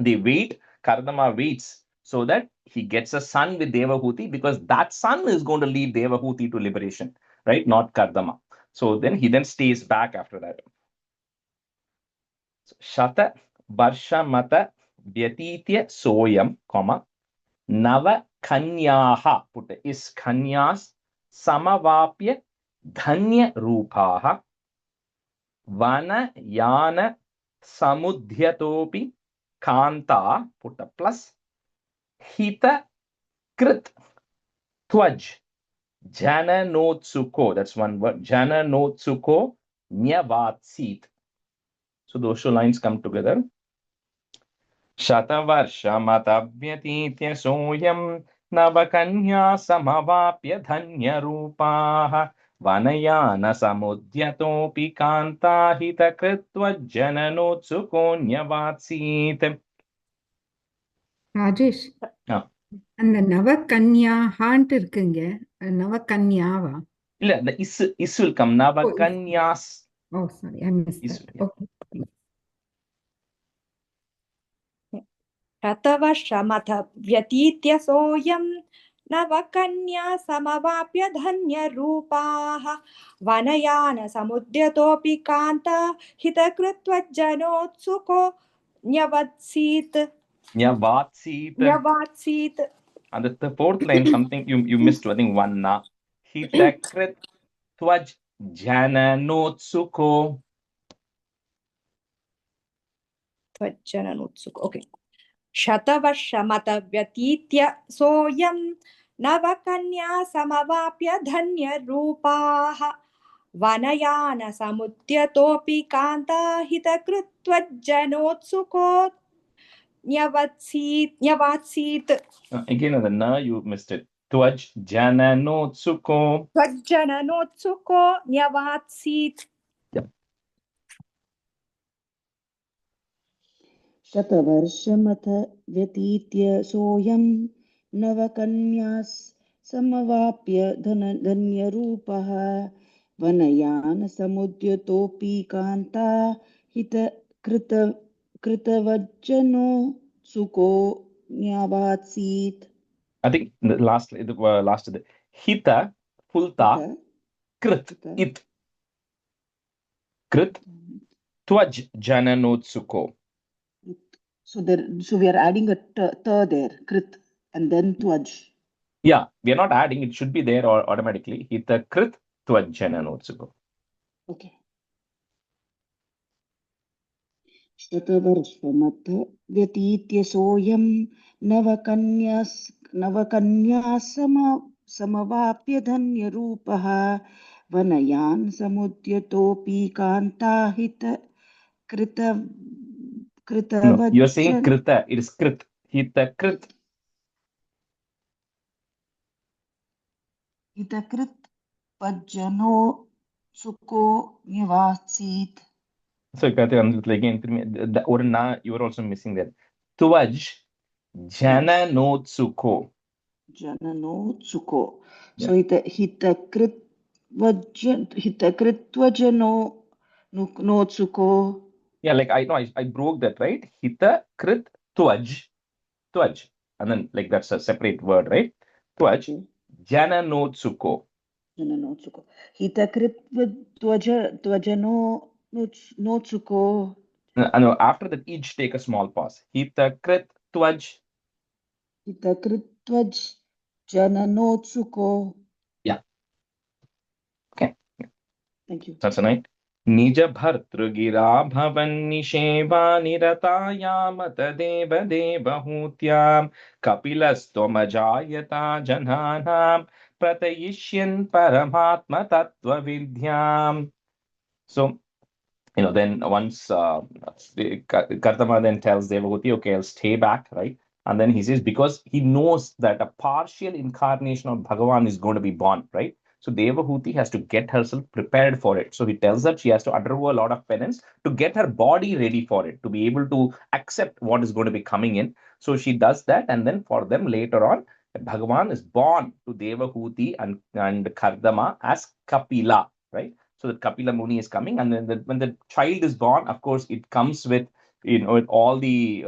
they wait, Kardama waits so that he gets a son with Devahuti, because that son is going to lead Devahuti to liberation, right? Not Kardama. So then he stays back after that. So, Shata Varshamata Vyatitya Soyam, Nava Kanyaha, put is Kanyas Samavapya Dhanya Rupaha Vana Yana Samudhyatopi Kanta, put a plus, Hita Krit Twaj Jananotsuko, that's one word, Jananotsuko Nyavatsit. So those 2 lines come together. Shatavarshamatabhyatitya soyam navakanya samavapya dhanyarupah vanayana samudyatopi kantahita kritva jananotsukonyavatsit. Rajesh Ah. அந்த நவகன்யாஹான்ட்டு இருக்குங்க அது நவகன்யாவா இல்ல, the is will come. Navakanyas. Oh, sorry, I missed Is, that. yeah. Okay. रतवर्षमथ व्यतीत्य सोऽयं नवकन्या समवाप्य धन्यरूपाः वनयानसमुद्यतोऽपि Kanta हितकृत्वज्जनोत्सुको न्यवत्सीत्. Nyavatsit. And the 4th line, something you missed, I think one na. Hitakrit Twaj Jananotsuko. Tvajjananotsuko. Okay. शतवर्षमतव्यतीत्य सोऽयं नवकन्या समवाप्य धन्यरूपाः वनयानसमुद्यतोऽपि कान्ताहितकृत्वज्जनोत्सुको न्यवात्सीत् Again, on the na, you missed it. Twaj jananotsuko. त्वज्जननोत्सुको न्यवात्सीत्. Yep. शतवर्षमथ व्यतीत्य सोऽयं नवकन्यास् समवाप्य धन्यरूपः वनयानसमुद्यतोऽपि कान्ता कृतवज्जनो सुको न्यावात्सीत्. I think the last of the hita, fulta, krit, it. Krit, twaj jananotsuko. So we are adding a ta there, krit, and then twaj. Yeah, we are not adding, it should be there or automatically. Hita krit twaj jananotsuko. Okay. शतवर्षमथ व्यतीत्य सोऽयं नवकन्यास् समवाप्य धन्यरूपः वनयान् समुद्यतोऽपि कान्ताहित No, you're saying krita, it is krit. Hita krit. हितकृत् पज्जनो सुको निवासीत्. So, again, the or na, you were also missing that. Twaj jananotsuko. Jananotsuko. Yeah. So hitakritvajano notsuko. Yeah, like I know I broke that, right? Hita krit twaj. Twaj. And then like that's a separate word, right? Twaj jananotsuko. Jananotsuko. Hitakritvajano notsuko. No, after that, each take a small pause. Hita krit twaj. Hitakritvaj jananotsuko. Yeah. Okay. Thank you. That's a night. Nija bhartrugira bhavan nisheva niratayam tadeva devahutyam kapilastomajayata jananam pratayishyan paramatma tattva vidyam. So, then once Kartama then tells Devahuti, okay, I'll stay back, right? And then he says, because he knows that a partial incarnation of Bhagavan is going to be born, right? So Devahuti has to get herself prepared for it. So he tells her she has to undergo a lot of penance to get her body ready for it, to be able to accept what is going to be coming in. So she does that, and then for them later on, Bhagavan is born to Devahuti and Kardama as Kapila, right? So that Kapila Muni is coming, and then when the child is born, of course, it comes with with all the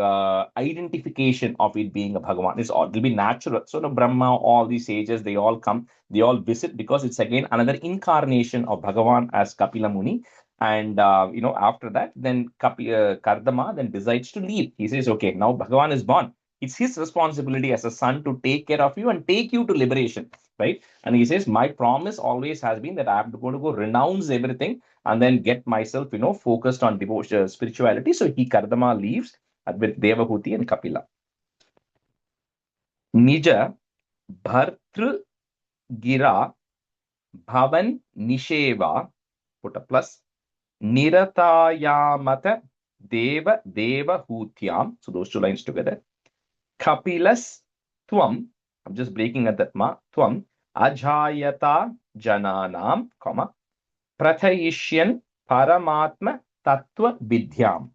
identification of it being a Bhagavan. It'll be natural. So Brahma, all these sages, they all come, they all visit because it's again another incarnation of Bhagavan as Kapila Muni. And after that, then Kardama then decides to leave. He says, okay, now Bhagavan is born. It's his responsibility as a son to take care of you and take you to liberation, right? And he says, my promise always has been that I'm going to go renounce everything and then get myself, focused on devotion, spirituality. So Kardama leaves with Devahuti and Kapila. Nija bhartru gira bhavan nisheva, put a plus, niratayamata devahutyam. So those two lines together. Kapilas tvam, I'm just breaking at that ma, tvam ajayata jananam, prathayishyan paramatma tattva vidhyam.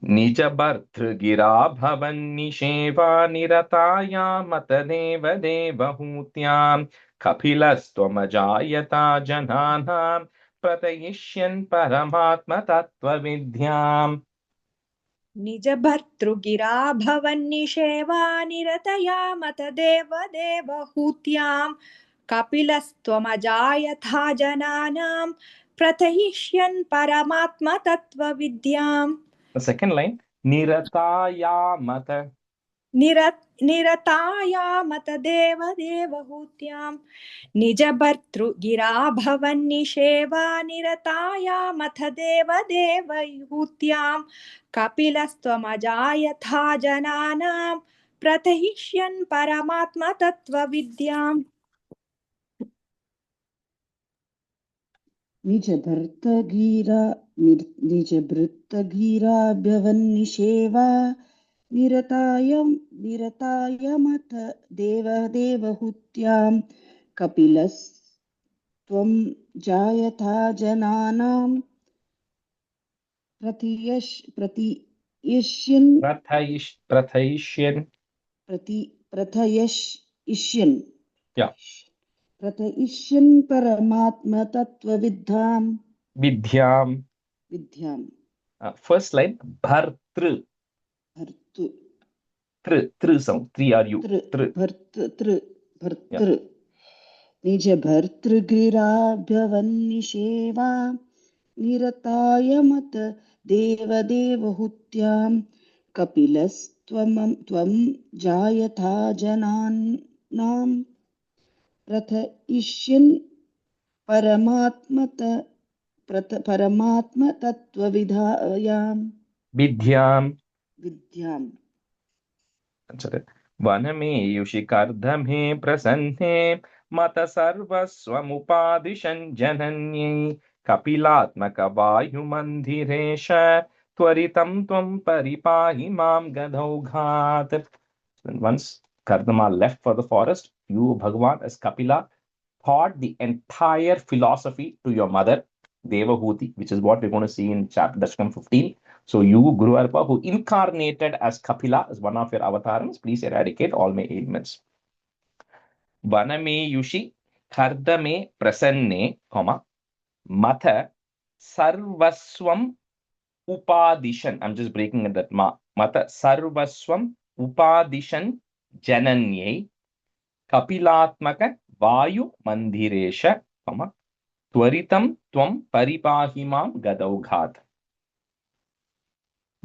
Nija bhartrugira bhavan nisheva nirataya matadeva devahutyam kapilas tvam ajayata jananam prathayishyan paramatma tattva vidhyam. निज भर्तृगिरा भवन्निषेवा निरतया मतदेव देवहूत्यां कपिलस्त्वमजायथा जनानां प्रथयिष्यन् परमात्म तत्त्वविद्याम्. The second line, nirataya mata. निरतायामत देवदेवहूत्यां निजभर्तृगिरा भवन्निषेवा निरतायामथ देवदेवहूत्यां कपिलस्त्वमजायथा जनानां प्रथयिष्यन् परमात्मतत्त्वविद्याम् निजभृत्तगीराभ्यवन्निषेवा निरतायमथ देवदेवहूत्यां कपिलस्त्वं जायथा जनानां प्रथयिष्यन् प्रथयिष्यन्. प्रथयिष्यन् Yeah. प्रथयिष्यन् परमात्मतत्त्वविद्याम् Vidyam. विद्याम् First line, bhartru. भर्तृ Tru sound. 3 are you. भर्तृ निजभर्तृगिराभ्यवन्निषेवा निरतायमत देवदेवहूत्यां कपिलस्त्वं जायथा जनानां प्रथयिष्यन् परमात्मतत्त्वविद्याम् Vidyam. विद्याम् वनमेयुषि कर्दमे प्रसन्ने मत सर्वस्वमुपादिशन् जनन्यै कपिलात्मक वायुमन्दिरेश त्वरितं त्वं परिपाहि मां गदौघात्. Once Kardama left for the forest, you, Bhagavan, as Kapila, taught the entire philosophy to your mother, Devahuti, which is what we're going to see in chapter Dasakam 15. So you, Guru Arpa, who incarnated as Kapila, as one of your avatars, please eradicate all my ailments. Vaname Yushi, Kardame Prasanne, Matha Sarvaswam Upadishan. I'm just breaking it that Mata Sarvaswam Upadishan Jananye Kapilatmaka Vayu Mandiresha, Twaritam Tvam Paripahimam Gadaughat.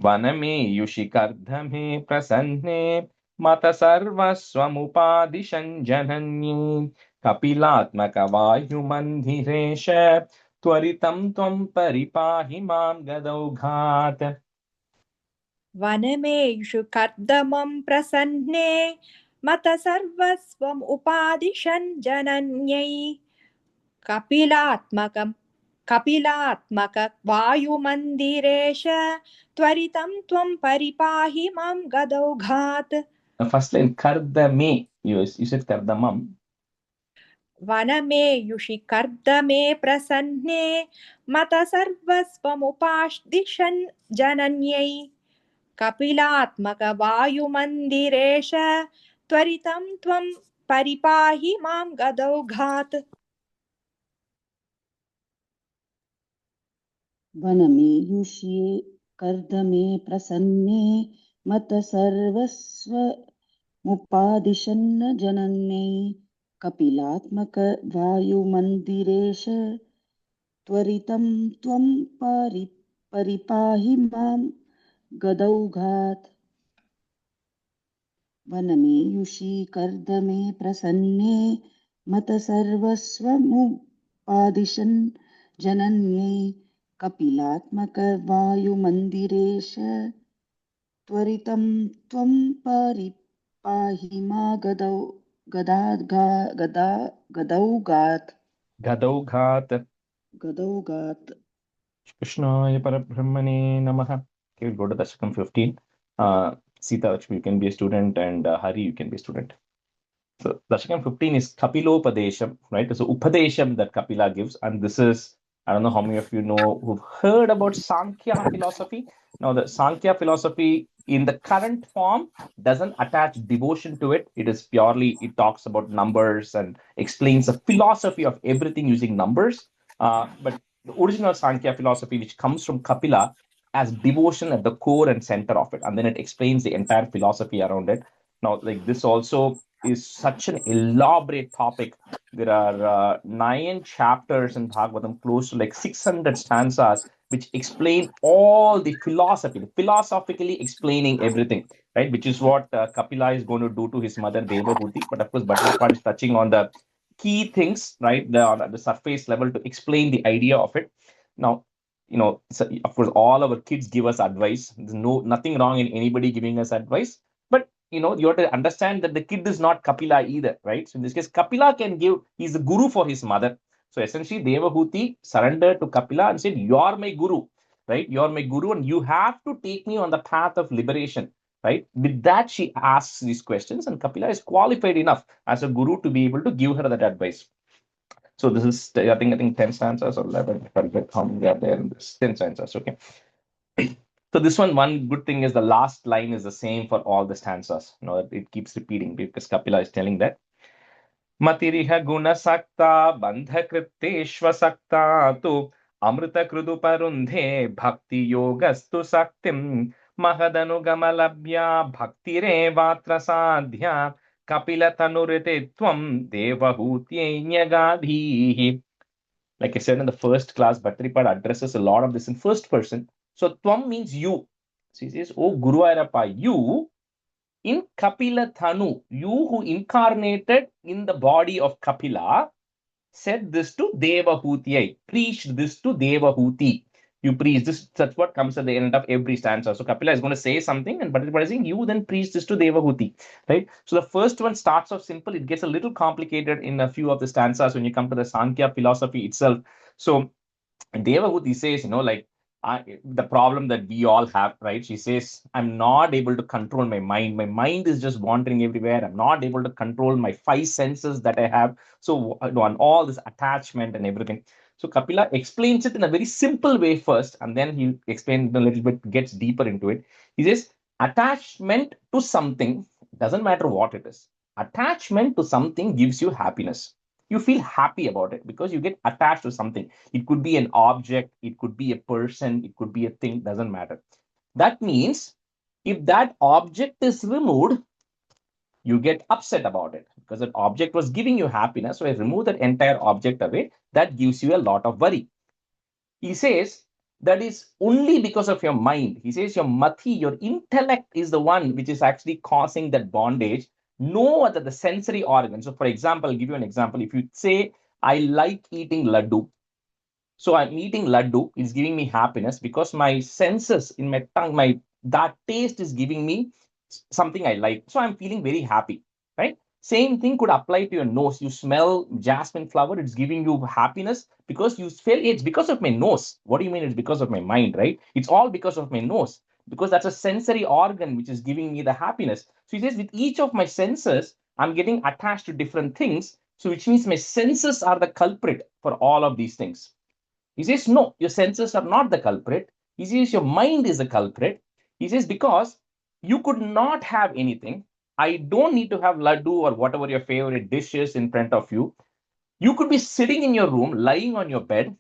Vaname Yushikardhame Prasanne Mata Sarvaswamupadishan Jananye Kapilatmaka Vayu Mandiresha Twaritam Tvam Paripahimam Gadaughat. वनमेषु कर्दमं प्रसन्ने मत सर्वस्वम् उपादिशन् जनन्यै कपिलात्मक वायुमन्दिरेश त्वरितं त्वं परिपाहि मां गदौघात्. First line Kardame, you said Kardamam. वनमेयुषि कर्दमे प्रसन्ने मत सर्वस्वमुपादिशन् जनन्यै कपिलात्मक वायुमन्दिरेश त्वरितं त्वं परिपाहि मां गदौघात्. वनमेयुषि कर्दमे प्रसन्ने मत सर्वस्वमुपादिशन् जनन्यै कपिलात्मक वायुमन्दिरेश त्वरितं त्वं परिपाहि मां गदौघात्. वनमेयुषि कर्दमे प्रसन्ने मत सर्वस्वमुपादिशन् जनन्यै कपिलात्मक वायुमन्दिरेश त्वरितं त्वं परिपाहि मा गदौघात्. Krishnaya Parabrahmane Namaha. Okay, we'll go to Dasakam 15. Sita Lakshmi, you can be a student, and Hari, you can be a student. So Dasakam 15 is Kapilopadesham, right? So Upadesham that Kapila gives, and this is, I don't know how many of you know who've heard about Sankhya philosophy. Now the Sankhya philosophy in the current form doesn't attach devotion to it. It is purely, it talks about numbers and explains the philosophy of everything using numbers. But the original Sankhya philosophy, which comes from Kapila, has devotion at the core and center of it, and then it explains the entire philosophy around it. Now, like this also is such an elaborate topic. There are 9 chapters in Bhagavatam, close to like 600 stanzas, which explain all the philosophy, philosophically explaining everything. right? Which is what Kapila is going to do to his mother Devahuti. But of course, Bhattaripad is touching on the key things, right? On the surface level to explain the idea of it. Now, so of course, all our kids give us advice. There's nothing wrong in anybody giving us advice. But you have to understand that the kid is not Kapila either, right? So in this case, Kapila can give, he's the guru for his mother. So essentially, Devahuti surrendered to Kapila and said, "You're my guru, right? You're my guru, and you have to take me on the path of liberation." Right? With that, she asks these questions, and Kapila is qualified enough as a guru to be able to give her that advice. So this is, I think 10 stanzas or 11, if I get how many are there in this. 10 stanzas, okay. So this one good thing is the last line is the same for all the stanzas. It keeps repeating because Kapila is telling that. Matiriha guna sakta bandha kritteshva sakta tu amrita krudu parundhe bhakti yogastu saktim mahadanugamalabhya bhaktire sadhya kapila tanurite tvam devahutyanyagadihi. Like I said in the first class, Bhattaripad addresses a lot of this in first person. So tvam means you. So he says, "Oh Guru Ayappa, you in Kapila Thanu, you who incarnated in the body of Kapila, said this to Devahuti, preached this to Devahuti. You preach this." That's what comes at the end of every stanza. So Kapila is going to say something, and Bhattaripad is saying, "You then preach this to Devahuti," right? So the first one starts off simple. It gets a little complicated in a few of the stanzas when you come to the Sankhya philosophy itself. So Devahuti says, the problem that we all have, right? She says, "I'm not able to control my mind. My mind is just wandering everywhere. I'm not able to control my 5 senses that I have. So on all this attachment and everything." So Kapila explains it in a very simple way first, and then he'll explain a little bit, gets deeper into it. He says, attachment to something, doesn't matter what it is. Attachment to something gives you happiness. You feel happy about it because you get attached to something. It could be an object, it could be a person, it could be a thing, doesn't matter. That means if that object is removed, you get upset about it because that object was giving you happiness. So I remove that entire object away. That gives you a lot of worry. He says that is only because of your mind. He says your mati, your intellect is the one which is actually causing that bondage. No other, the sensory organ. So for example, I'll give you an example. If you say, "I like eating laddu." So I'm eating laddu, it's giving me happiness because my senses in my tongue, that taste is giving me something I like. So I'm feeling very happy, right? Same thing could apply to your nose. You smell jasmine flower, it's giving you happiness because you feel it's because of my nose. What do you mean it's because of my mind, right? It's all because of my nose, because that's a sensory organ which is giving me the happiness. So he says, with each of my senses, I'm getting attached to different things. So which means my senses are the culprit for all of these things. He says, no, your senses are not the culprit. He says, your mind is the culprit. He says, because you could not have anything. I don't need to have laddu or whatever your favorite dish is in front of you. You could be sitting in your room, lying on your bed,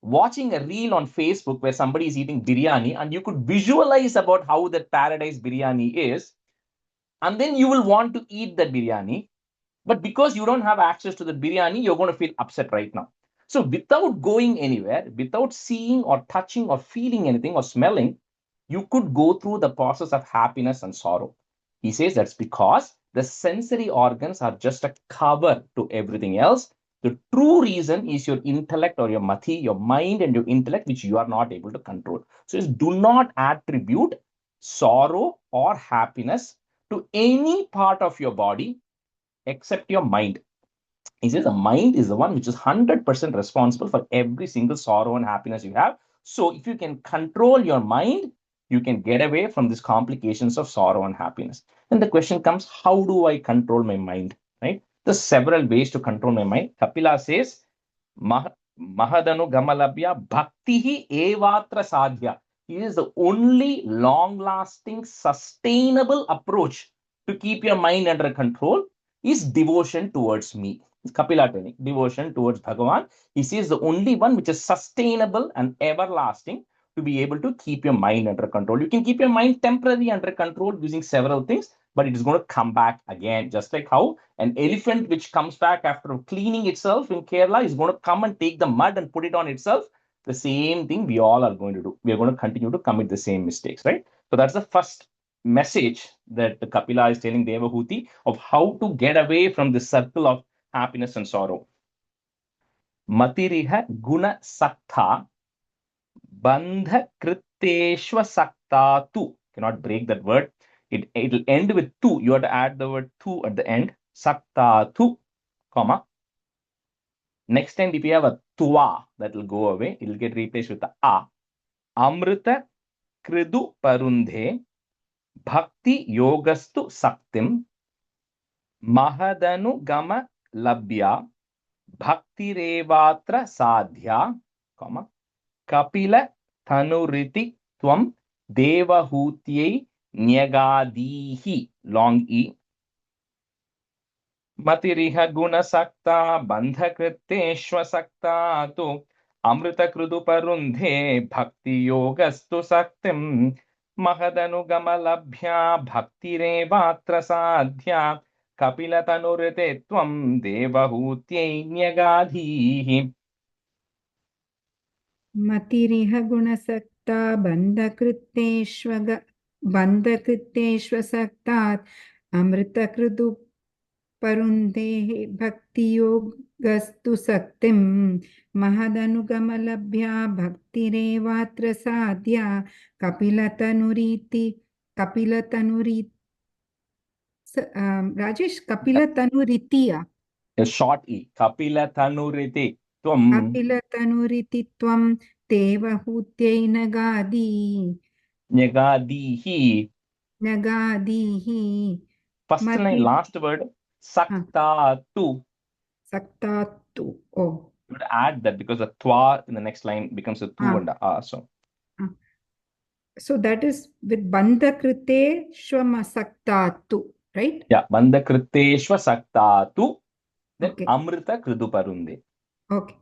watching a reel on Facebook where somebody is eating biryani, and you could visualize about how that paradise biryani is. And then you will want to eat that biryani. But because you don't have access to the biryani, you're going to feel upset right now. So without going anywhere, without seeing or touching or feeling anything or smelling, you could go through the process of happiness and sorrow. He says that's because the sensory organs are just a cover to everything else. The true reason is your intellect or your mati, your mind and your intellect, which you are not able to control. So do not attribute sorrow or happiness to any part of your body except your mind. He says the mind is the one which is 100% responsible for every single sorrow and happiness you have. So if you can control your mind, you can get away from these complications of sorrow and happiness. Then the question comes, how do I control my mind? Right? There's several ways to control my mind. Kapila says, Mahadanu Gamalabhya Bhaktihi Evatra Sadhya. It is the only long-lasting, sustainable approach to keep your mind under control is devotion towards me. It's Kapila telling, devotion towards Bhagavan. He says the only one which is sustainable and everlasting to be able to keep your mind under control. You can keep your mind temporarily under control using several things, but it is going to come back again. Just like how an elephant which comes back after cleaning itself in Kerala is going to come and take the mud and put it on itself. The same thing we all are going to do. We are going to continue to commit the same mistakes, right? So that's the first message that the Kapila is telling Devahuti of how to get away from this circle of happiness and sorrow. Matiriha guna sakta bandha kriteshva sakta tu. Cannot break that word. It'll end with tu. You have to add the word tu at the end. Sakta tu, comma. Next time, if you have a tuva, that will go away. It will get replaced with the a. Amrita kridu parundhe bhakti yogastu saktim mahadanu gama labhya bhaktirevatra sadhya, comma, kapila thanuriti tvam devahutyai nyagadihi, long e. Matiriha guna sakta bandha kriteshva sakta tu amrita krudu parundhe bhakti yogastu saktim mahadanu gama labhya bhaktirevatra sadhya kapila tanurite tvam devahutyai nyagadihi. Matiriha gunasakta bandhakriteshva saktat amritakrudu parundehe bhakti yogastu saktim mahadanugamalabhya bhaktirevatra sadhya kapilatanuriti Rajesh, Kapilatanuritiya. A short e. Kapila tanurite tvam. Kapilatanuriti tvam devahutyai Nyagadihi. nagadihi. First line, last word, sakta tu. Sakta tu. Oh. You would add that because the twa in the next line becomes a tu and a a. So that is with bandhakrite shvama sakta tu, right? Yeah, bandhakriteshva sakta tu. Then Okay. amrita kridu parunde. Okay.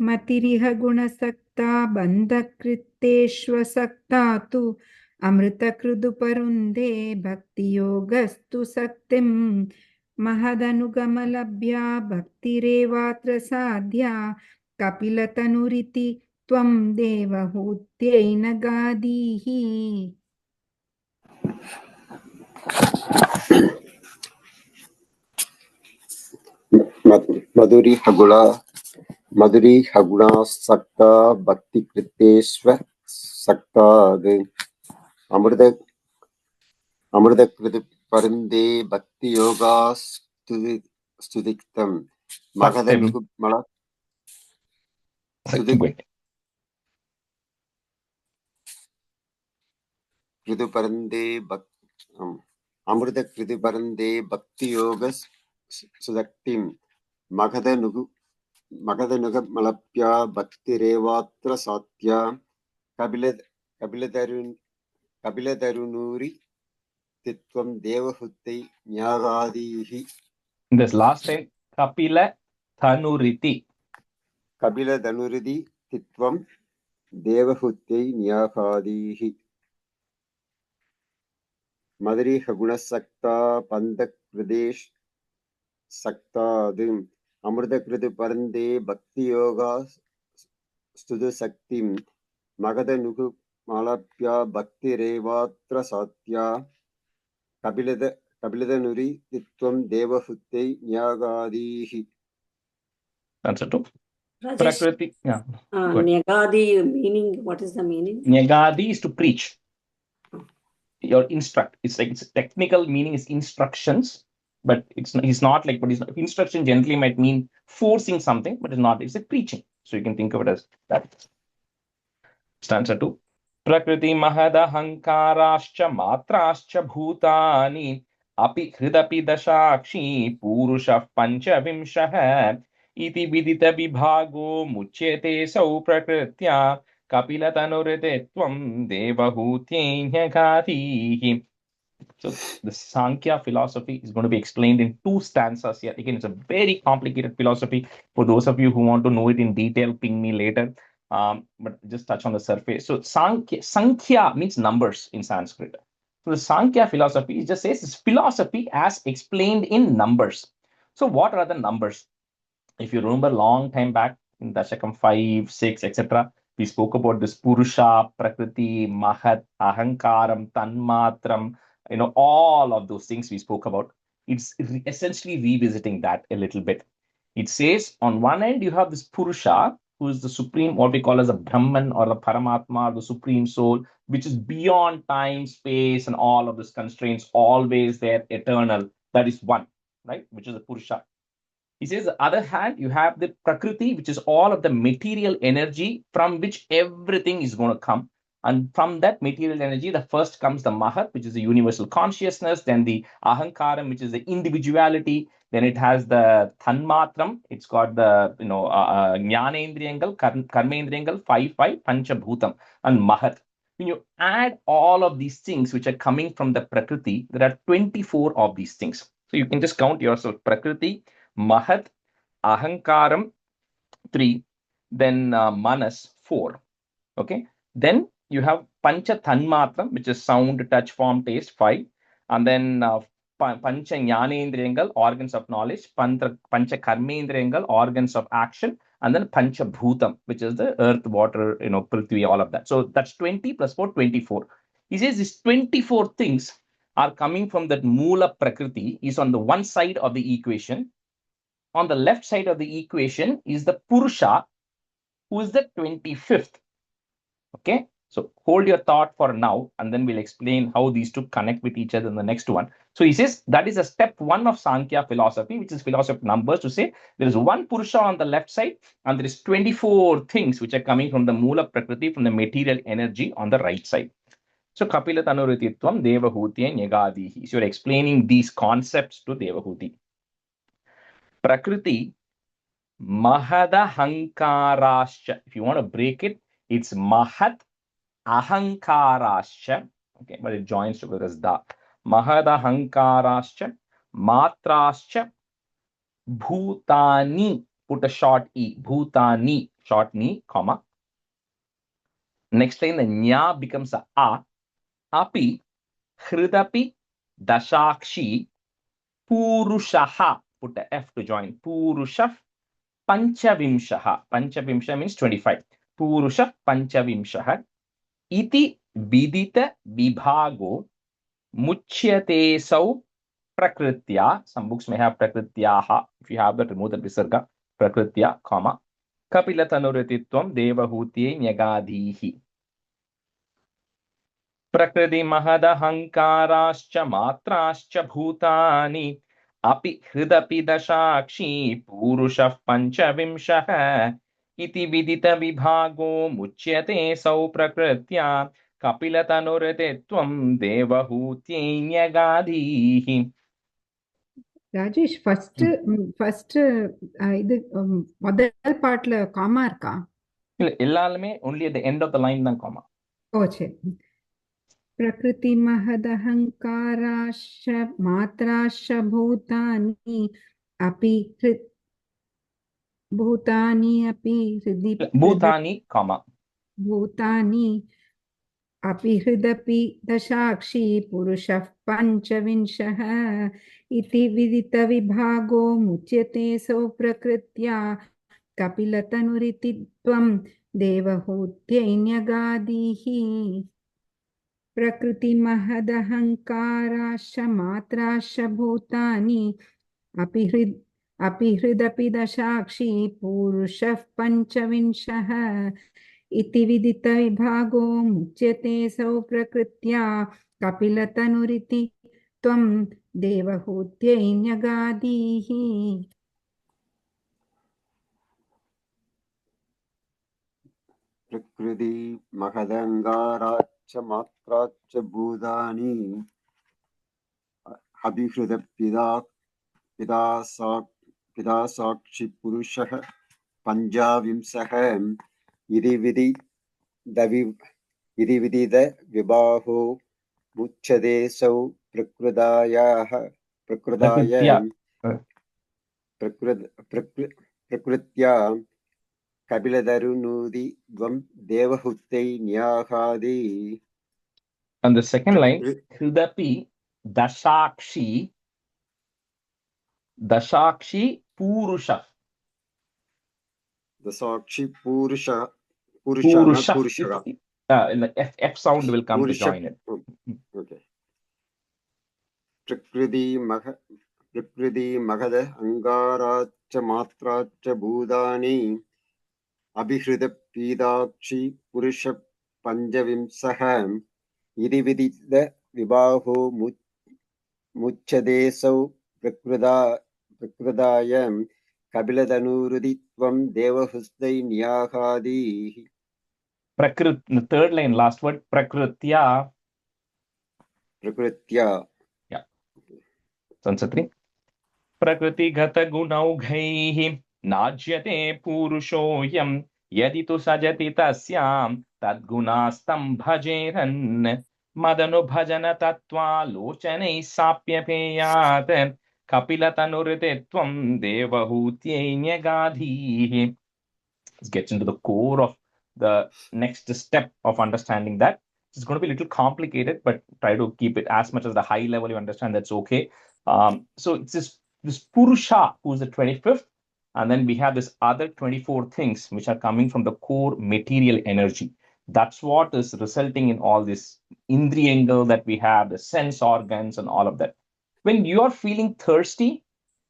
Matiriha gunasakta bandhakriteshva sakta tu amrita krudu parunde bhakti yogastu saktim mahadanugamalabhya bhaktirevatra sadhya kapilatanuriti tvam devahutyai nagadihi. Madhuri Haguna Sakta Bhakti Kriteshva Sakta Amrita Kritu Parinde Bhakti Yoga Studiktam Mahadanuk Mala Kritu Parinde Amrita Kritu Parinde Bhakti Yoga Sudaktim Magadanug Malapya Bhakti Revatra Satya Kabiladarunuri Titvam Devahutti Nyagadihi. This last time, Kapila Thanuriti. Kabila Danuridi Titvam Devahutti Nyagadihi. Madri Haguna Sakta Pandak Pradesh Sakta Dim Amrita Kritu Parande Bhakti Yoga Studu Saktim Magadanuk Malapya Bhakti Revatra Satya Kabiladanuri Titvam Devahutte Nyagadihi. That's it. Rajesh, yeah. Nyagadi meaning, what is the meaning? Nyagadi is to preach. Or instruct. It's like its technical meaning is instructions, but he's not like, but instruction generally might mean forcing something, but it's not. It's like preaching. So you can think of it as that. Stanza 2. Prakriti mahada hankarascha matrascha bhutani api hridapi dashakshi purusha pancha vimshah iti vidita vibhago muchyate sau prakritya kapila tanurite tvam devahutyainyagatihi. So the Sankhya philosophy is going to be explained in 2 stanzas here. Again, it's a very complicated philosophy. For those of you who want to know it in detail, ping me later. But just touch on the surface. So Sankhya means numbers in Sanskrit. So the Sankhya philosophy just says it's philosophy as explained in numbers. So what are the numbers? If you remember long time back in Dasakam 5, 6, etc., We spoke about this Purusha, Prakriti, Mahat, Ahankaram, Tanmatram, all of those things we spoke about. It's essentially revisiting that a little bit. It says on one end, you have this Purusha, who is the supreme, what we call as a Brahman or the Paramatma, or the supreme soul, which is beyond time, space, and all of these constraints, always there, eternal. That is one, right? Which is the Purusha. He says, the other hand, you have the Prakriti, which is all of the material energy from which everything is going to come. And from that material energy, the first comes the Mahat, which is the universal consciousness, then the Ahankaram, which is the individuality, then it has the Tanmatram, it's got the Jnanendriyangal, Karmendriyangal, 5, Panchabhutam, and Mahat. When you add all of these things which are coming from the Prakriti, there are 24 of these things. So you can just count yourself, Prakriti, Mahat, Ahankaram, 3, then Manas, 4. Okay. Then you have Pancha Tanmatram, which is sound, touch, form, taste, 5. And then Pancha Jnanendriyangal, organs of knowledge, Pancha Karmendriyangal, organs of action, and then Pancha Bhutam, which is the earth, water, Prithvi, all of that. So that's 20 plus 4, 24. He says these 24 things are coming from that Moola Prakriti, is on the one side of the equation. On the left side of the equation is the Purusha, who is the 25th. Okay, so hold your thought for now, and then we'll explain how these two connect with each other in the next one. So he says that is a step 1 of Sankhya philosophy, which is philosophy of numbers, to say there is one Purusha on the left side, and there is 24 things which are coming from the Moola Prakriti, from the material energy on the right side. So Kapila Tanurititvam Devahuti Nyagadihi. So you're explaining these concepts to Devahuti. Prakriti Mahadahankarascha. If you want to break it, it's Mahat Ahankarascha. Okay, but it joins together as Da. Mahadahankarascha, Matrascha, Bhutani. Put a short E. Bhutani, short ni, comma. Next line, the Nya becomes a. Api, Hridapi, Dashakshi, Purushaha. Put a F to join. Purushah, Panchavimshaha. Panchavimsha means 25. Purusha Panchavimshaha. Iti vidita vibhago muchyate sau prakritya. Some books may have prakrityaha. If you have that, remove the visarga. Prakritya, comma. Kapila tanurititvam devahutye nyagadihi. Prakriti mahadahankarascha matrascha bhutani. Api hridapi dashakshi purushah panchavimshah. Iti vidita vibhago muchyate sau prakritya. Kapila tanurititvam devahutye nyagadihi. Rajesh first இது முதல் பாட்டுல gamma இருக்கா? இல்ல, எல்லாருமே only at the end of the line தான் comma. ஓ சரி. பிரகிருதி மகதஹங்காராஷ மாத்ராஷ பூதானி அபி பூதானி அபி ஹிருதி Bhutani, comma. பூதானி अपि हृदपि दशाक्षी पुरुषः पञ्चविंशः इति विदितविभागो मुच्यते सौ प्रकृत्या कपिलतनुरिति त्वं देवहूत्यैन्यगादिः प्रकृतिमहदहङ्काराश्च मात्राश्च भूतानि अपि हृदपि दशाक्षी पुरुषः पञ्चविंशः इति विदितविभागो मुच्यते सौ प्रकृत्या कपिलतनुरिति त्वं देवहूत्यैन्यगादिः. प्रकृति महदङ्गाराच्च मात्राच्च भूतानि पिता साक्षि पुरुषः पञ्चविंशः इति विदित विबाहो मुच्यते सौ प्रकृत्या कपिलतरुनुदि द्वं देवहूत्यै न्यागादि. And the second line, Hridapi Dashakshi Purusha. Dasakshi Purusha Purusha, not Purusha. Purusha. The F sound will come to Purusha. join it. Okay. Prakriti Magada Angaracha Matracha Bhudani Abhihrida Pidakshi Purusha Panjavimsaham Idividida Vibaho Muchadesau Prakridayam Kabiladanuruditvam Devahustai Nyahadi. The third line, last word, Prakritya. Prakritya. Yeah. Sansatri. Prakriti gata gunaugaihi najyate purushoyam yadi tu sajati tasyam tadgunastam bhajeran madanu bhajana tattva lochanai sapyapeyat kapilatanurtetvam devahutyainyagadihi. This gets into the core of the next step of understanding that. It's going to be a little complicated, but try to keep it as much as the high level you understand. That's okay. So it's this Purusha, who's the 25th, and then we have this other 24 things which are coming from the core material energy. That's what is resulting in all this Indriyangal that we have, the sense organs and all of that. When you are feeling thirsty,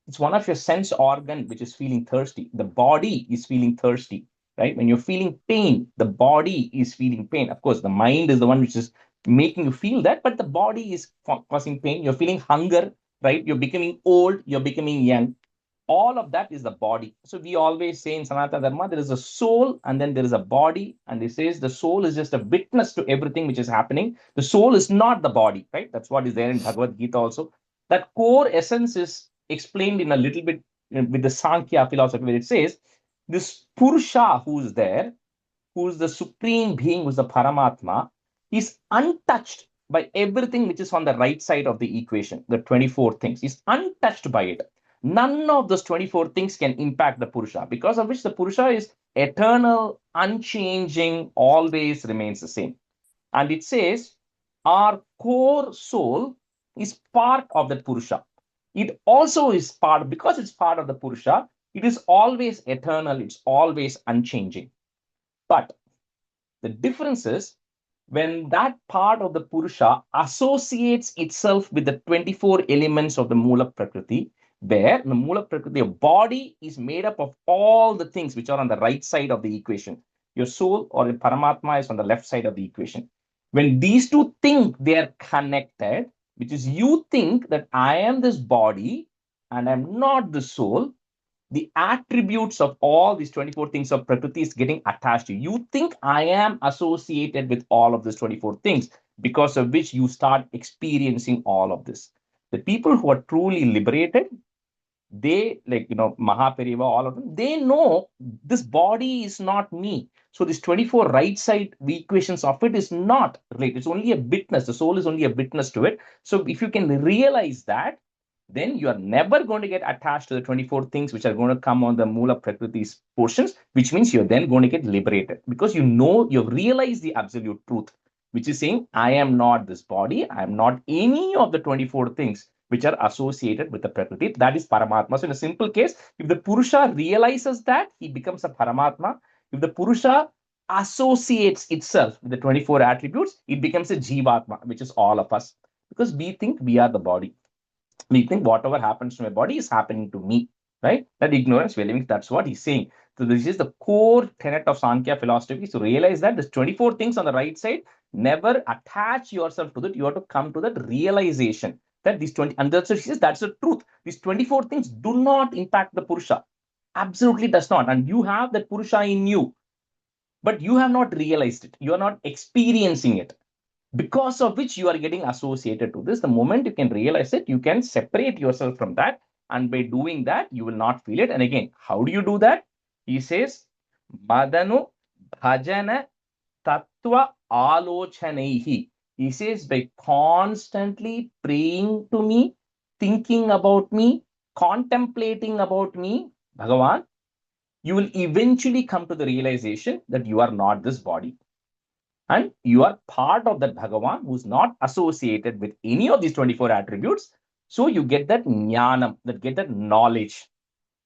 it's one of your sense organ which is feeling thirsty. The body is feeling thirsty, right? When you're feeling pain, the body is feeling pain. Of course, the mind is the one which is making you feel that, but the body is causing pain. You're feeling hunger, right? You're becoming old, you're becoming young. All of that is the body. So we always say in Sanatana Dharma, there is a soul and then there is a body. And it says the soul is just a witness to everything which is happening. The soul is not the body, right? That's what is there in Bhagavad Gita also. That core essence is explained in a little bit with the Sankhya philosophy, where it says this Purusha who's there, who's the supreme being, who's the Paramatma, is untouched by everything which is on the right side of the equation, the 24 things. He's untouched by it. None of those 24 things can impact the Purusha, because of which the Purusha is eternal, unchanging, always remains the same. And it says our core soul is part of that Purusha. It also is part, because it's part of the Purusha, it is always eternal, it's always unchanging. But the difference is when that part of the Purusha associates itself with the 24 elements of the Mula Prakriti, where the Mula Prakriti, your body is made up of all the things which are on the right side of the equation. Your soul or the Paramatma is on the left side of the equation. When these two think they are connected, which is you think that I am this body and I'm not the soul, the attributes of all these 24 things of Prakriti is getting attached to you. You think I am associated with all of these 24 things, because of which you start experiencing all of this. The people who are truly liberated, they, like, Mahapariva, all of them, they know this body is not me. So this 24 right side, the equations of it is not related. It's only a witness. The soul is only a witness to it. So if you can realize that, then you are never going to get attached to the 24 things which are going to come on the Mula Prakriti's portions, which means you're then going to get liberated, because you've realized the absolute truth, which is saying, I am not this body. I am not any of the 24 things which are associated with the Prakriti. That is Paramatma. So in a simple case, if the Purusha realizes that, he becomes a Paramatma. If the Purusha associates itself with the 24 attributes, it becomes a Jivatma, which is all of us. Because we think we are the body. We think whatever happens to my body is happening to me, right? That ignorance, well, that's what he's saying. So this is the core tenet of Sankhya philosophy. So realize that there's 24 things on the right side. Never attach yourself to that. You have to come to that realization that these 20, and that's what he says, that's the truth. These 24 things do not impact the Purusha. Absolutely does not. And you have that Purusha in you, but you have not realized it. You are not experiencing it, because of which you are getting associated to this. The moment you can realize it, you can separate yourself from that. And by doing that, you will not feel it. And again, how do you do that? He says, Madanu bhajana tattva alochanaihi. He says, by constantly praying to me, thinking about me, contemplating about me, Bhagavan, you will eventually come to the realization that you are not this body. And you are part of that Bhagavan who's not associated with any of these 24 attributes. So you get that jnanam, get that knowledge,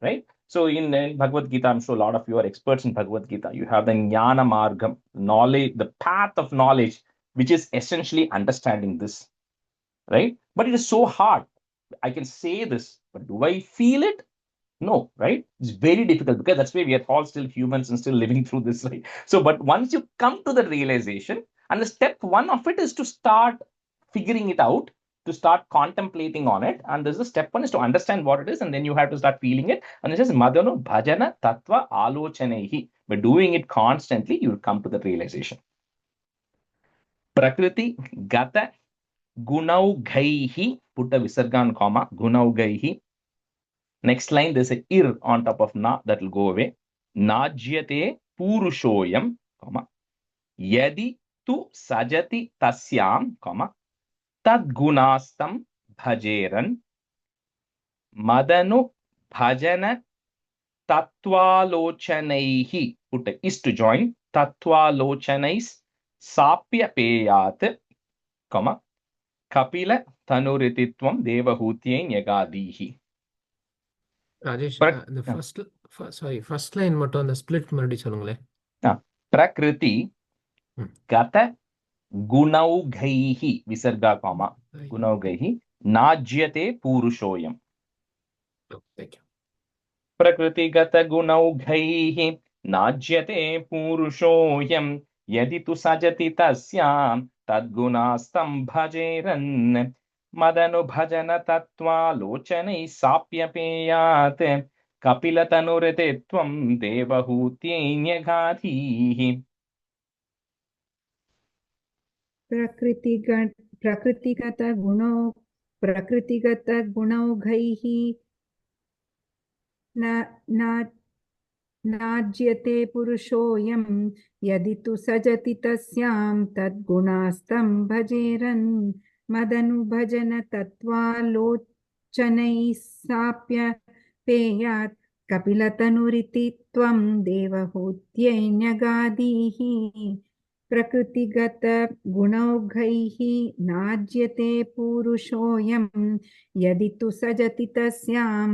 right? So in Bhagavad Gita, I'm sure a lot of you are experts in Bhagavad Gita. You have the Jnana Margam, knowledge, the path of knowledge, which is essentially understanding this, right? But it is so hard. I can say this, but do I feel it? No, right? It's very difficult because that's why we are all still humans and still living through this, right? So, but once you come to the realization, and the step one of it is to start figuring it out, to start contemplating on it. And there's a step one is to understand what it is, and then you have to start feeling it. And it says Madano Bhajana Tattva Alochanehi. By doing it constantly, you will come to the realization. Prakriti Gata Gunaugaihi, put a visargan comma, Gunaugaihi. Next line, there's a ir on top of na, that will go away. Najyate purushoyam, comma, yadi tu sajati tasyam, comma, tad gunastam bhajeran, madanu bhajana tatvalochanaihi, put a is to join, tatvalochanais sapya peyat, comma, kapila tanurititvam devahutye nyagadihi. Rajesh, the first line மட்டும் அந்த split மறுபடியும் சொல்லுங்களேன். Prakriti Gata Gunaugaihi, Visarga comma, Gunaugaihi, Najyate Purushoyam. Thank you. Prakriti Gata Gunaugaihi, Najyate Purushoyam, Yadi tu sajati tasyam, Tadgunastam bhajeran, Madanu bhajana tattva lochanai sapya peyat, Kapila tanuretitvam devahutye nyagadihi. प्रकृतिगत गुणौघैः नाज्यते पुरुषोऽयं यदि तु सजति तस्यां तद्गुणास्तं भजेरन् मदनुभजन तत्त्वालोचनैः साप्य पेयात् कपिलतनुरिति त्वं देवहूत्यै न्यगादीः. प्रकृतिगत गुणौघैः नाज्यते पुरुषोऽयं यदि तु सजति तस्यां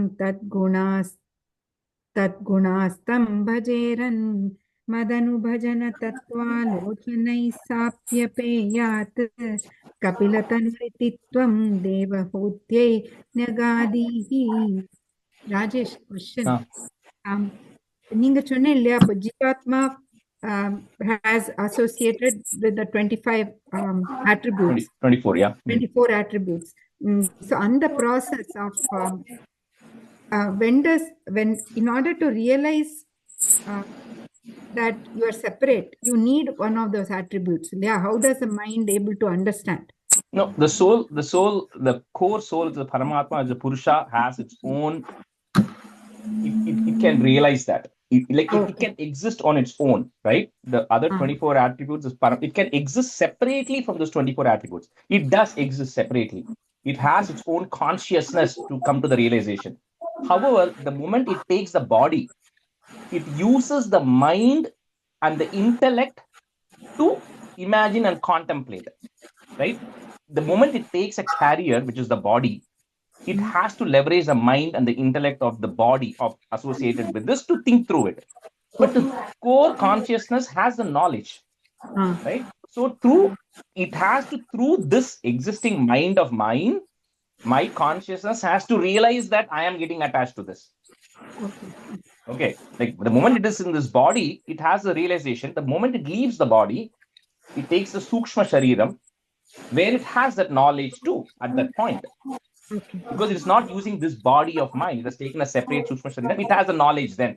तद्गुणास्तं भजेरन् मदनुभजन तत्त्वालोचनैः साप्य पेयात् कपिलतनुरिति त्वं देवहूत्यै न्यगादीः. Rajesh, question. நீங்க சொன்னீங்க இல்லையா, அப்ப ஜீவாத்மா has associated with the 25 attributes. 24, yeah. 24 attributes. So on the process of when in order to realize that you are separate, you need one of those attributes. Yeah, how does the mind able to understand? No, the soul, the core soul of the Paramatma, as a Purusha, has its own. It can realize that. It can exist on its own, right? The other 24 attributes is it can exist separately from those 24 attributes. It does exist separately. It has its own consciousness to come to the realization. However, the moment it takes the body, it uses the mind and the intellect to imagine and contemplate, right? The moment it takes a carrier, which is the body, it has to leverage the mind and the intellect of the body associated with this to think through it. But the core consciousness has the knowledge, right? So through this existing mind of mine, my consciousness has to realize that I am getting attached to this. Okay, like the moment it is in this body, it has the realization. The moment it leaves the body, it takes the Sukshma Shariram, where it has that knowledge too at that point. Because it is not using this body of mine, it has taken a separate Sukshma Shariram, it has the knowledge then.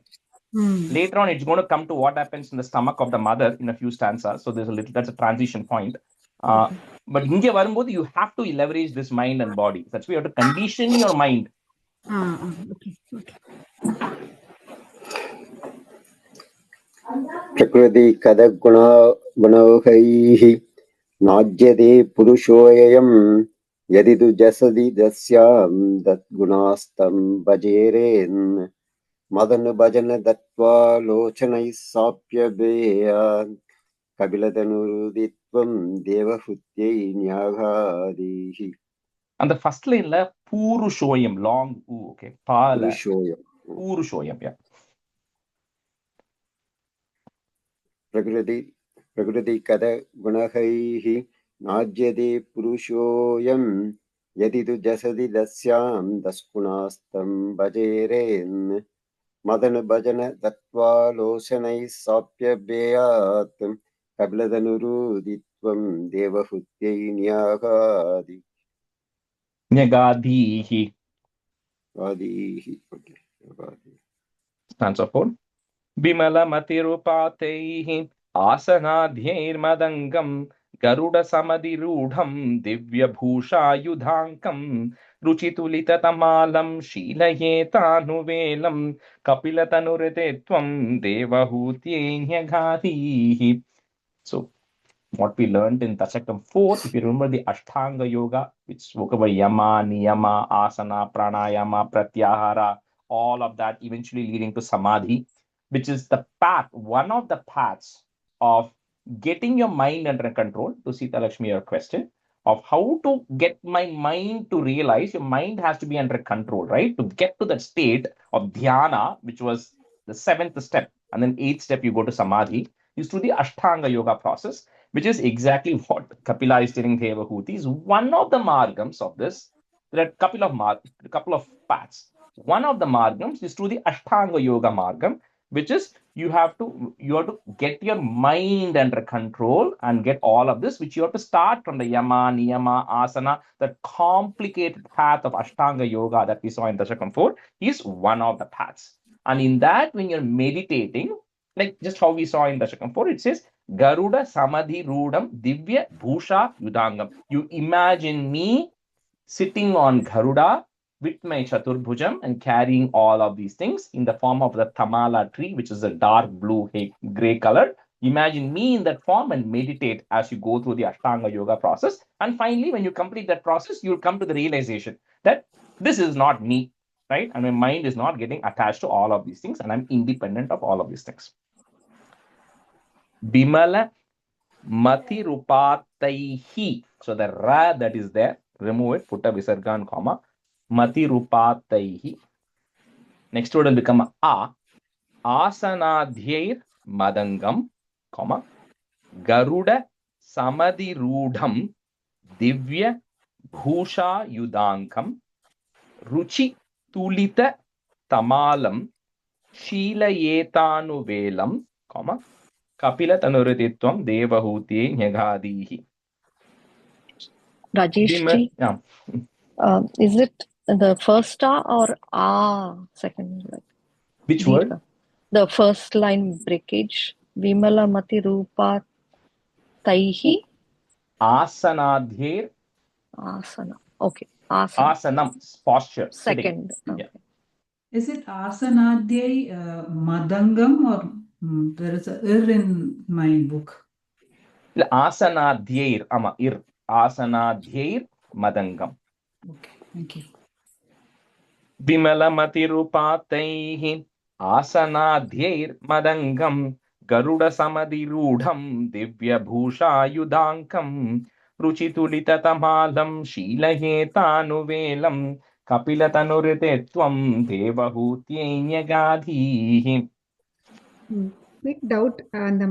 Later on, it's going to come to what happens in the stomach of the mother in a few stanzas. So there's that's a transition point. But inge varumbodhu, you have to leverage this mind and body. That's why you have to condition your mind. प्रकृति कदगुणौघैः नाज्यते पुरुषोऽयं यदि तु जसति तस्यां तद्गुणास्तं भजेरेन् मदनुभजन तत्त्वालोचनैः साप्य पेयात् कपिलतनुरुदित्वं देवहूत्यै न्यगादीः. And the first line la Purushoyam, long U, okay. Pala. Purushoyam. Purushoyam, yeah. प्रकृति कद गुणैः नाज्यते पुरुषोऽयं यदि तु जसदि दस्यां दस्गुणास्तं भजेरेन् मदन भजन तत्त्वालोचनैः साप्यभेयात् कपिलतनुरुदित्वं देवहूत्यै न्यागादि Nyagadihi. आदिः Stanza 4. Bimalamatirupaataiः आसनाध्यैर्मदङ्गं गरुडसमधिरूढं दिव्यभूषायुधाङ्कं रुचितुलिततमालं शीलयेतानुवेलं कपिलतनुरिते त्वं देवहूत्यैन्यघातीः. So what we learned in Dasakam 4, if you remember the Ashtanga Yoga, which spoke about Yama, Niyama, Asana, Pranayama, Pratyahara, all of that eventually leading to Samadhi, which is the path, one of the paths of getting your mind under control. To Sita Lakshmi, your question of how to get my mind to realize your mind has to be under control, right? To get to that state of dhyana, which was the 7th step, and then 8th step, you go to Samadhi, is through the Ashtanga Yoga process, which is exactly what Kapila is telling Devahuti is one of the margams of this. There are a couple of paths. One of the margams is through the Ashtanga Yoga margam, which is you have to get your mind under control and get all of this, which you have to start from the Yama, Niyama, Asana. The complicated path of Ashtanga Yoga that we saw in Dashakam 4 is one of the paths. And in that, when you're meditating, like just how we saw in Dashakam 4, it says, Garuda Samadhi Rudam Divya Bhusha Yudangam. You imagine me sitting on Garuda with my Chaturbhujam and carrying all of these things in the form of the Tamala tree, which is a dark blue, gray color. Imagine me in that form and meditate as you go through the Ashtanga Yoga process. And finally, when you complete that process, you'll come to the realization that this is not me, right? And my mind is not getting attached to all of these things, and I'm independent of all of these things. Bimala Matirupataihi. So the ra that is there, remove it, put a visargan comma. Matirupataihi. Next word will become a. Asanadhyair madangam, comma. Garuda samadhirudham divya bhusha yudankam ruchi tulita tamalam sheelayetanuvelam, comma. Kapila Tanuruditwam Devahuti Nyagadihi. Rajeshji, Yeah. is it the first star or second? Which word? The first line breakage. Vimala Mati Rupa Taihi. Asanadhyir. Asana. Okay. Asana. Asanam, posture. Second. Okay. Yeah. Is it Asanadhyay Madangam or there is a ir in my book? Asanadhyir, ir. Asanadhyir madangam. Okay, thank you. Bimalamati rupataihi asanadhyir madangam Garuda samadhirudham divya bhusha yudankam ruchitulita tamalam sheelayetanuvelam Kapila Tanurite Tvam Devahutyainyagadihi. Quick doubt, அந்த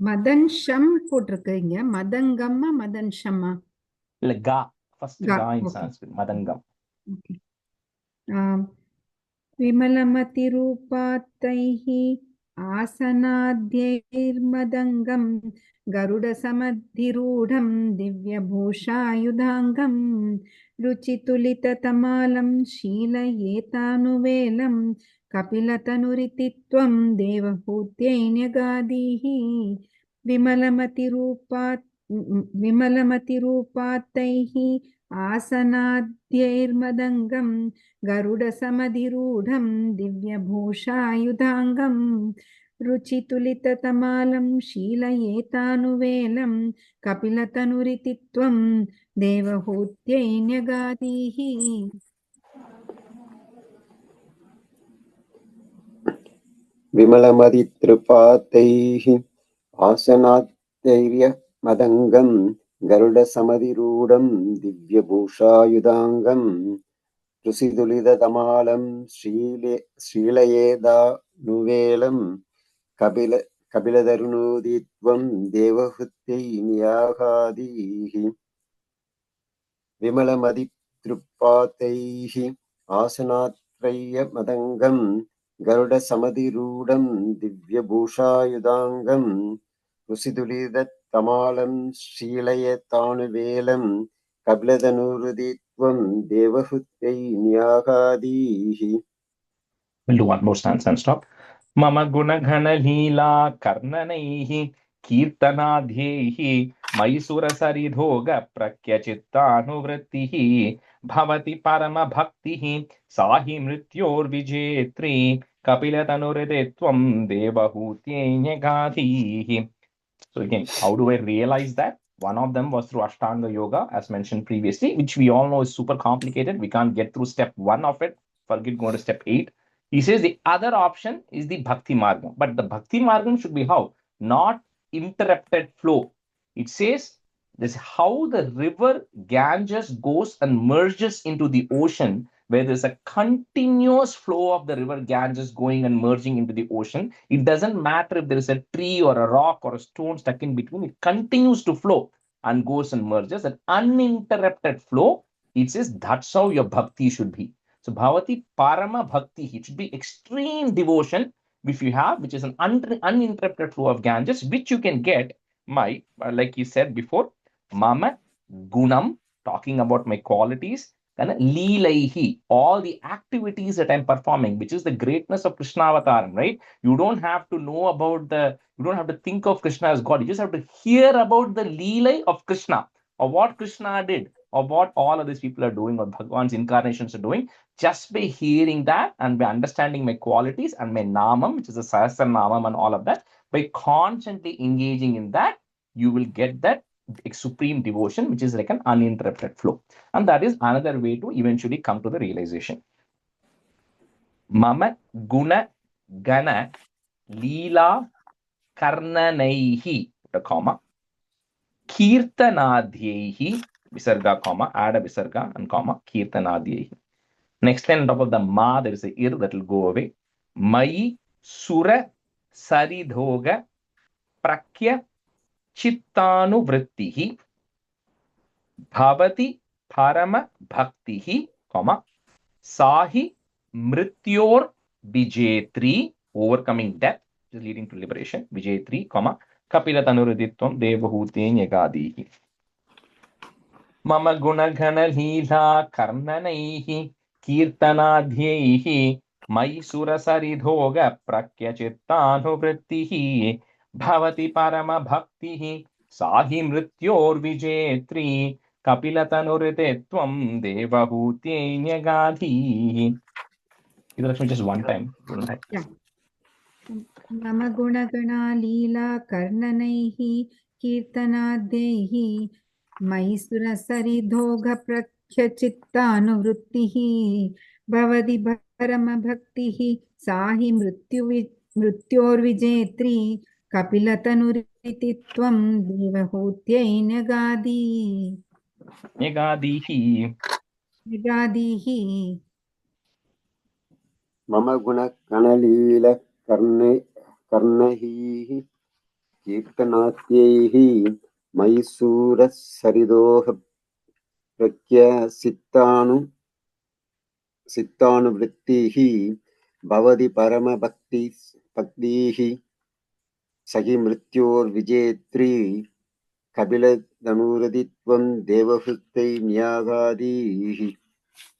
மதன்ஷம் போட்டிருக்கீங்க, மதங்கம்மா மதன்ஷம்மா? இல்ல கா, first கா in Sanskrit, மதங்கம். Okay. विमलमतिरूपात्तैः आसनाद्यैर्मदङ्गं गरुडसमधिरूढं दिव्यभूषायुधाङ्गं रुचितुलिततमालं शीलयेतानुवेलं कपिलतनुरिति त्वं देवहूत्यैन्यगादीः विमलमतिरूपात्तैः आसनाद्यैर्मदङ्गं गरुडसमधिरूढं दिव्यभूषायुधाङ्गं रुचितुलिततमालं शीलयेतानुवेलं कपिलतनुरिति त्वं देवहूत्यैन्यगादीः. विमलमदितृपातैः आसनात्यैर्मदङ्गं गरुडसमधिरूढं दिव्यभूषायुधाङ्गं ऋषिदुलिततमालं श्रीलयेदा नुवेलं कपिलतरुणोदित्वं देवहृत्यै नियागादीः विमलमदितृपातैः आसनात्रयमदङ्गं गरुडसमधिरूढं दिव्यभूषायुधाङ्गं ऋषिदुलिततमालं श्रीलयतानुवेलं कपिलतनुरुदित्वं देवहृत्यै नियागादीः. We'll do one more stanza and stop. Mama gunagana leela karnanaihi kirtanadhyehi Mysura saridhoga prakyachittaanuvrittihi bhavati parama bhaktihi sahi mrityor vijetri kapilatanuritetvam devahutyenyagadihi. So again, how do I realize that? One of them was through Ashtanga Yoga, as mentioned previously, which we all know is super complicated. We can't get through step 1 of it. Forget going to step 8. He says the other option is the Bhakti Margam. But the Bhakti Margam should be how? Not interrupted flow. It says this is how the river Ganges goes and merges into the ocean, where there's a continuous flow of the river Ganges going and merging into the ocean. It doesn't matter if there is a tree or a rock or a stone stuck in between. It continues to flow and goes and merges. An uninterrupted flow. It says that's how your bhakti should be. So bhavati parama bhakti. It should be extreme devotion which you have, which is an uninterrupted flow of Ganges, which you can get like he said before, mama gunam, talking about my qualities, and leelaihi, all the activities that I'm performing, which is the greatness of Krishna Avataram, right? You don't have to know about you don't have to think of Krishna as God. You just have to hear about the leelai of Krishna, or what Krishna did, or what all of these people are doing, or Bhagwan's incarnations are doing. Just by hearing that and by understanding my qualities and my namam, which is a sahasra namam and all of that, by constantly engaging in that, you will get that supreme devotion, which is like an uninterrupted flow. And that is another way to eventually come to the realization. Mama guna gana leela karnanaihi, the comma, kirtanadhyehi, visarga, comma, add a visarga and comma, kirtanadhyehi. Next line on top of the ma, there is a ir that will go away. Mai sura saridhoga prakya chittanu vrittihi bhavati parama bhaktihi, comma, sahi mrityor vijetri, overcoming death, which is leading to liberation, vijetri, comma, kapilatanuruditvam devahutyenyagadihi. Mama gunagana leela karnanaihi kirtanadhyehi Mysura saridhoga prakyachittaanuvrittihi bhavati parama bhaktihi sahi mrityor vijetri kapilatanuritetvam devahutyenyagadihi. Lakshmi, just one time. Yeah. Mama gunagana leela karnanaihi kirtanadhyehi Mysura saridhoga prakyachittaanuvrittihi bhavati parama bhaktihi sahi mrityor vijetri kapilatanuritetvam devahutyenyagadihi. मम गुणगणलील कर्णैः कीर्तनाद्यैः मैसूरसरिदोह प्रज्ञसित्तानुवृत्तिः भवति परमभक्तिः सहि मृत्योर्विजेत्री कपिलतनुरदित्वं देवहृत्यै न्यागादीः.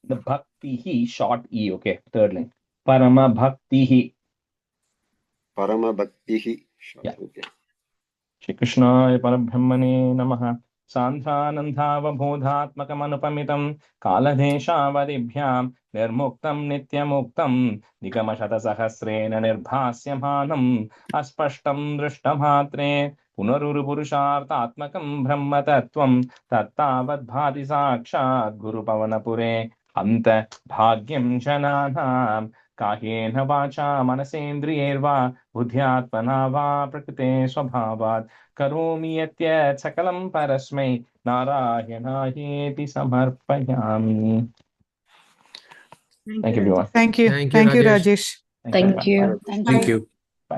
The bhakti hi, short e, okay, third line. Parama bhakti hi. Parama bhakti hi. Yeah. Okay. Shri Krishna Parabrahmane Namaha. Santhanandhavabodhatmakamanupamitam kaladeshavadibhyam nirmuktam nityamuktam nigamashatasahasrena nirbhasyamanam aspashtam drishtamatre punarurupurushartatmakam brahmatattvam tattavadbhati sakshat gurupavanapure anta bhagyam jananam kahena vacha manasendriyerva buddhyatmana va prakrite swabhavat karomi yatyat sakalam parasmai narayanaayeti samarpayami. Thank you, everyone. Thank you. Thank you, Thank you, Rajesh. Rajesh. Thank you, Thank everyone. you. Bye. Thank Thank you. you.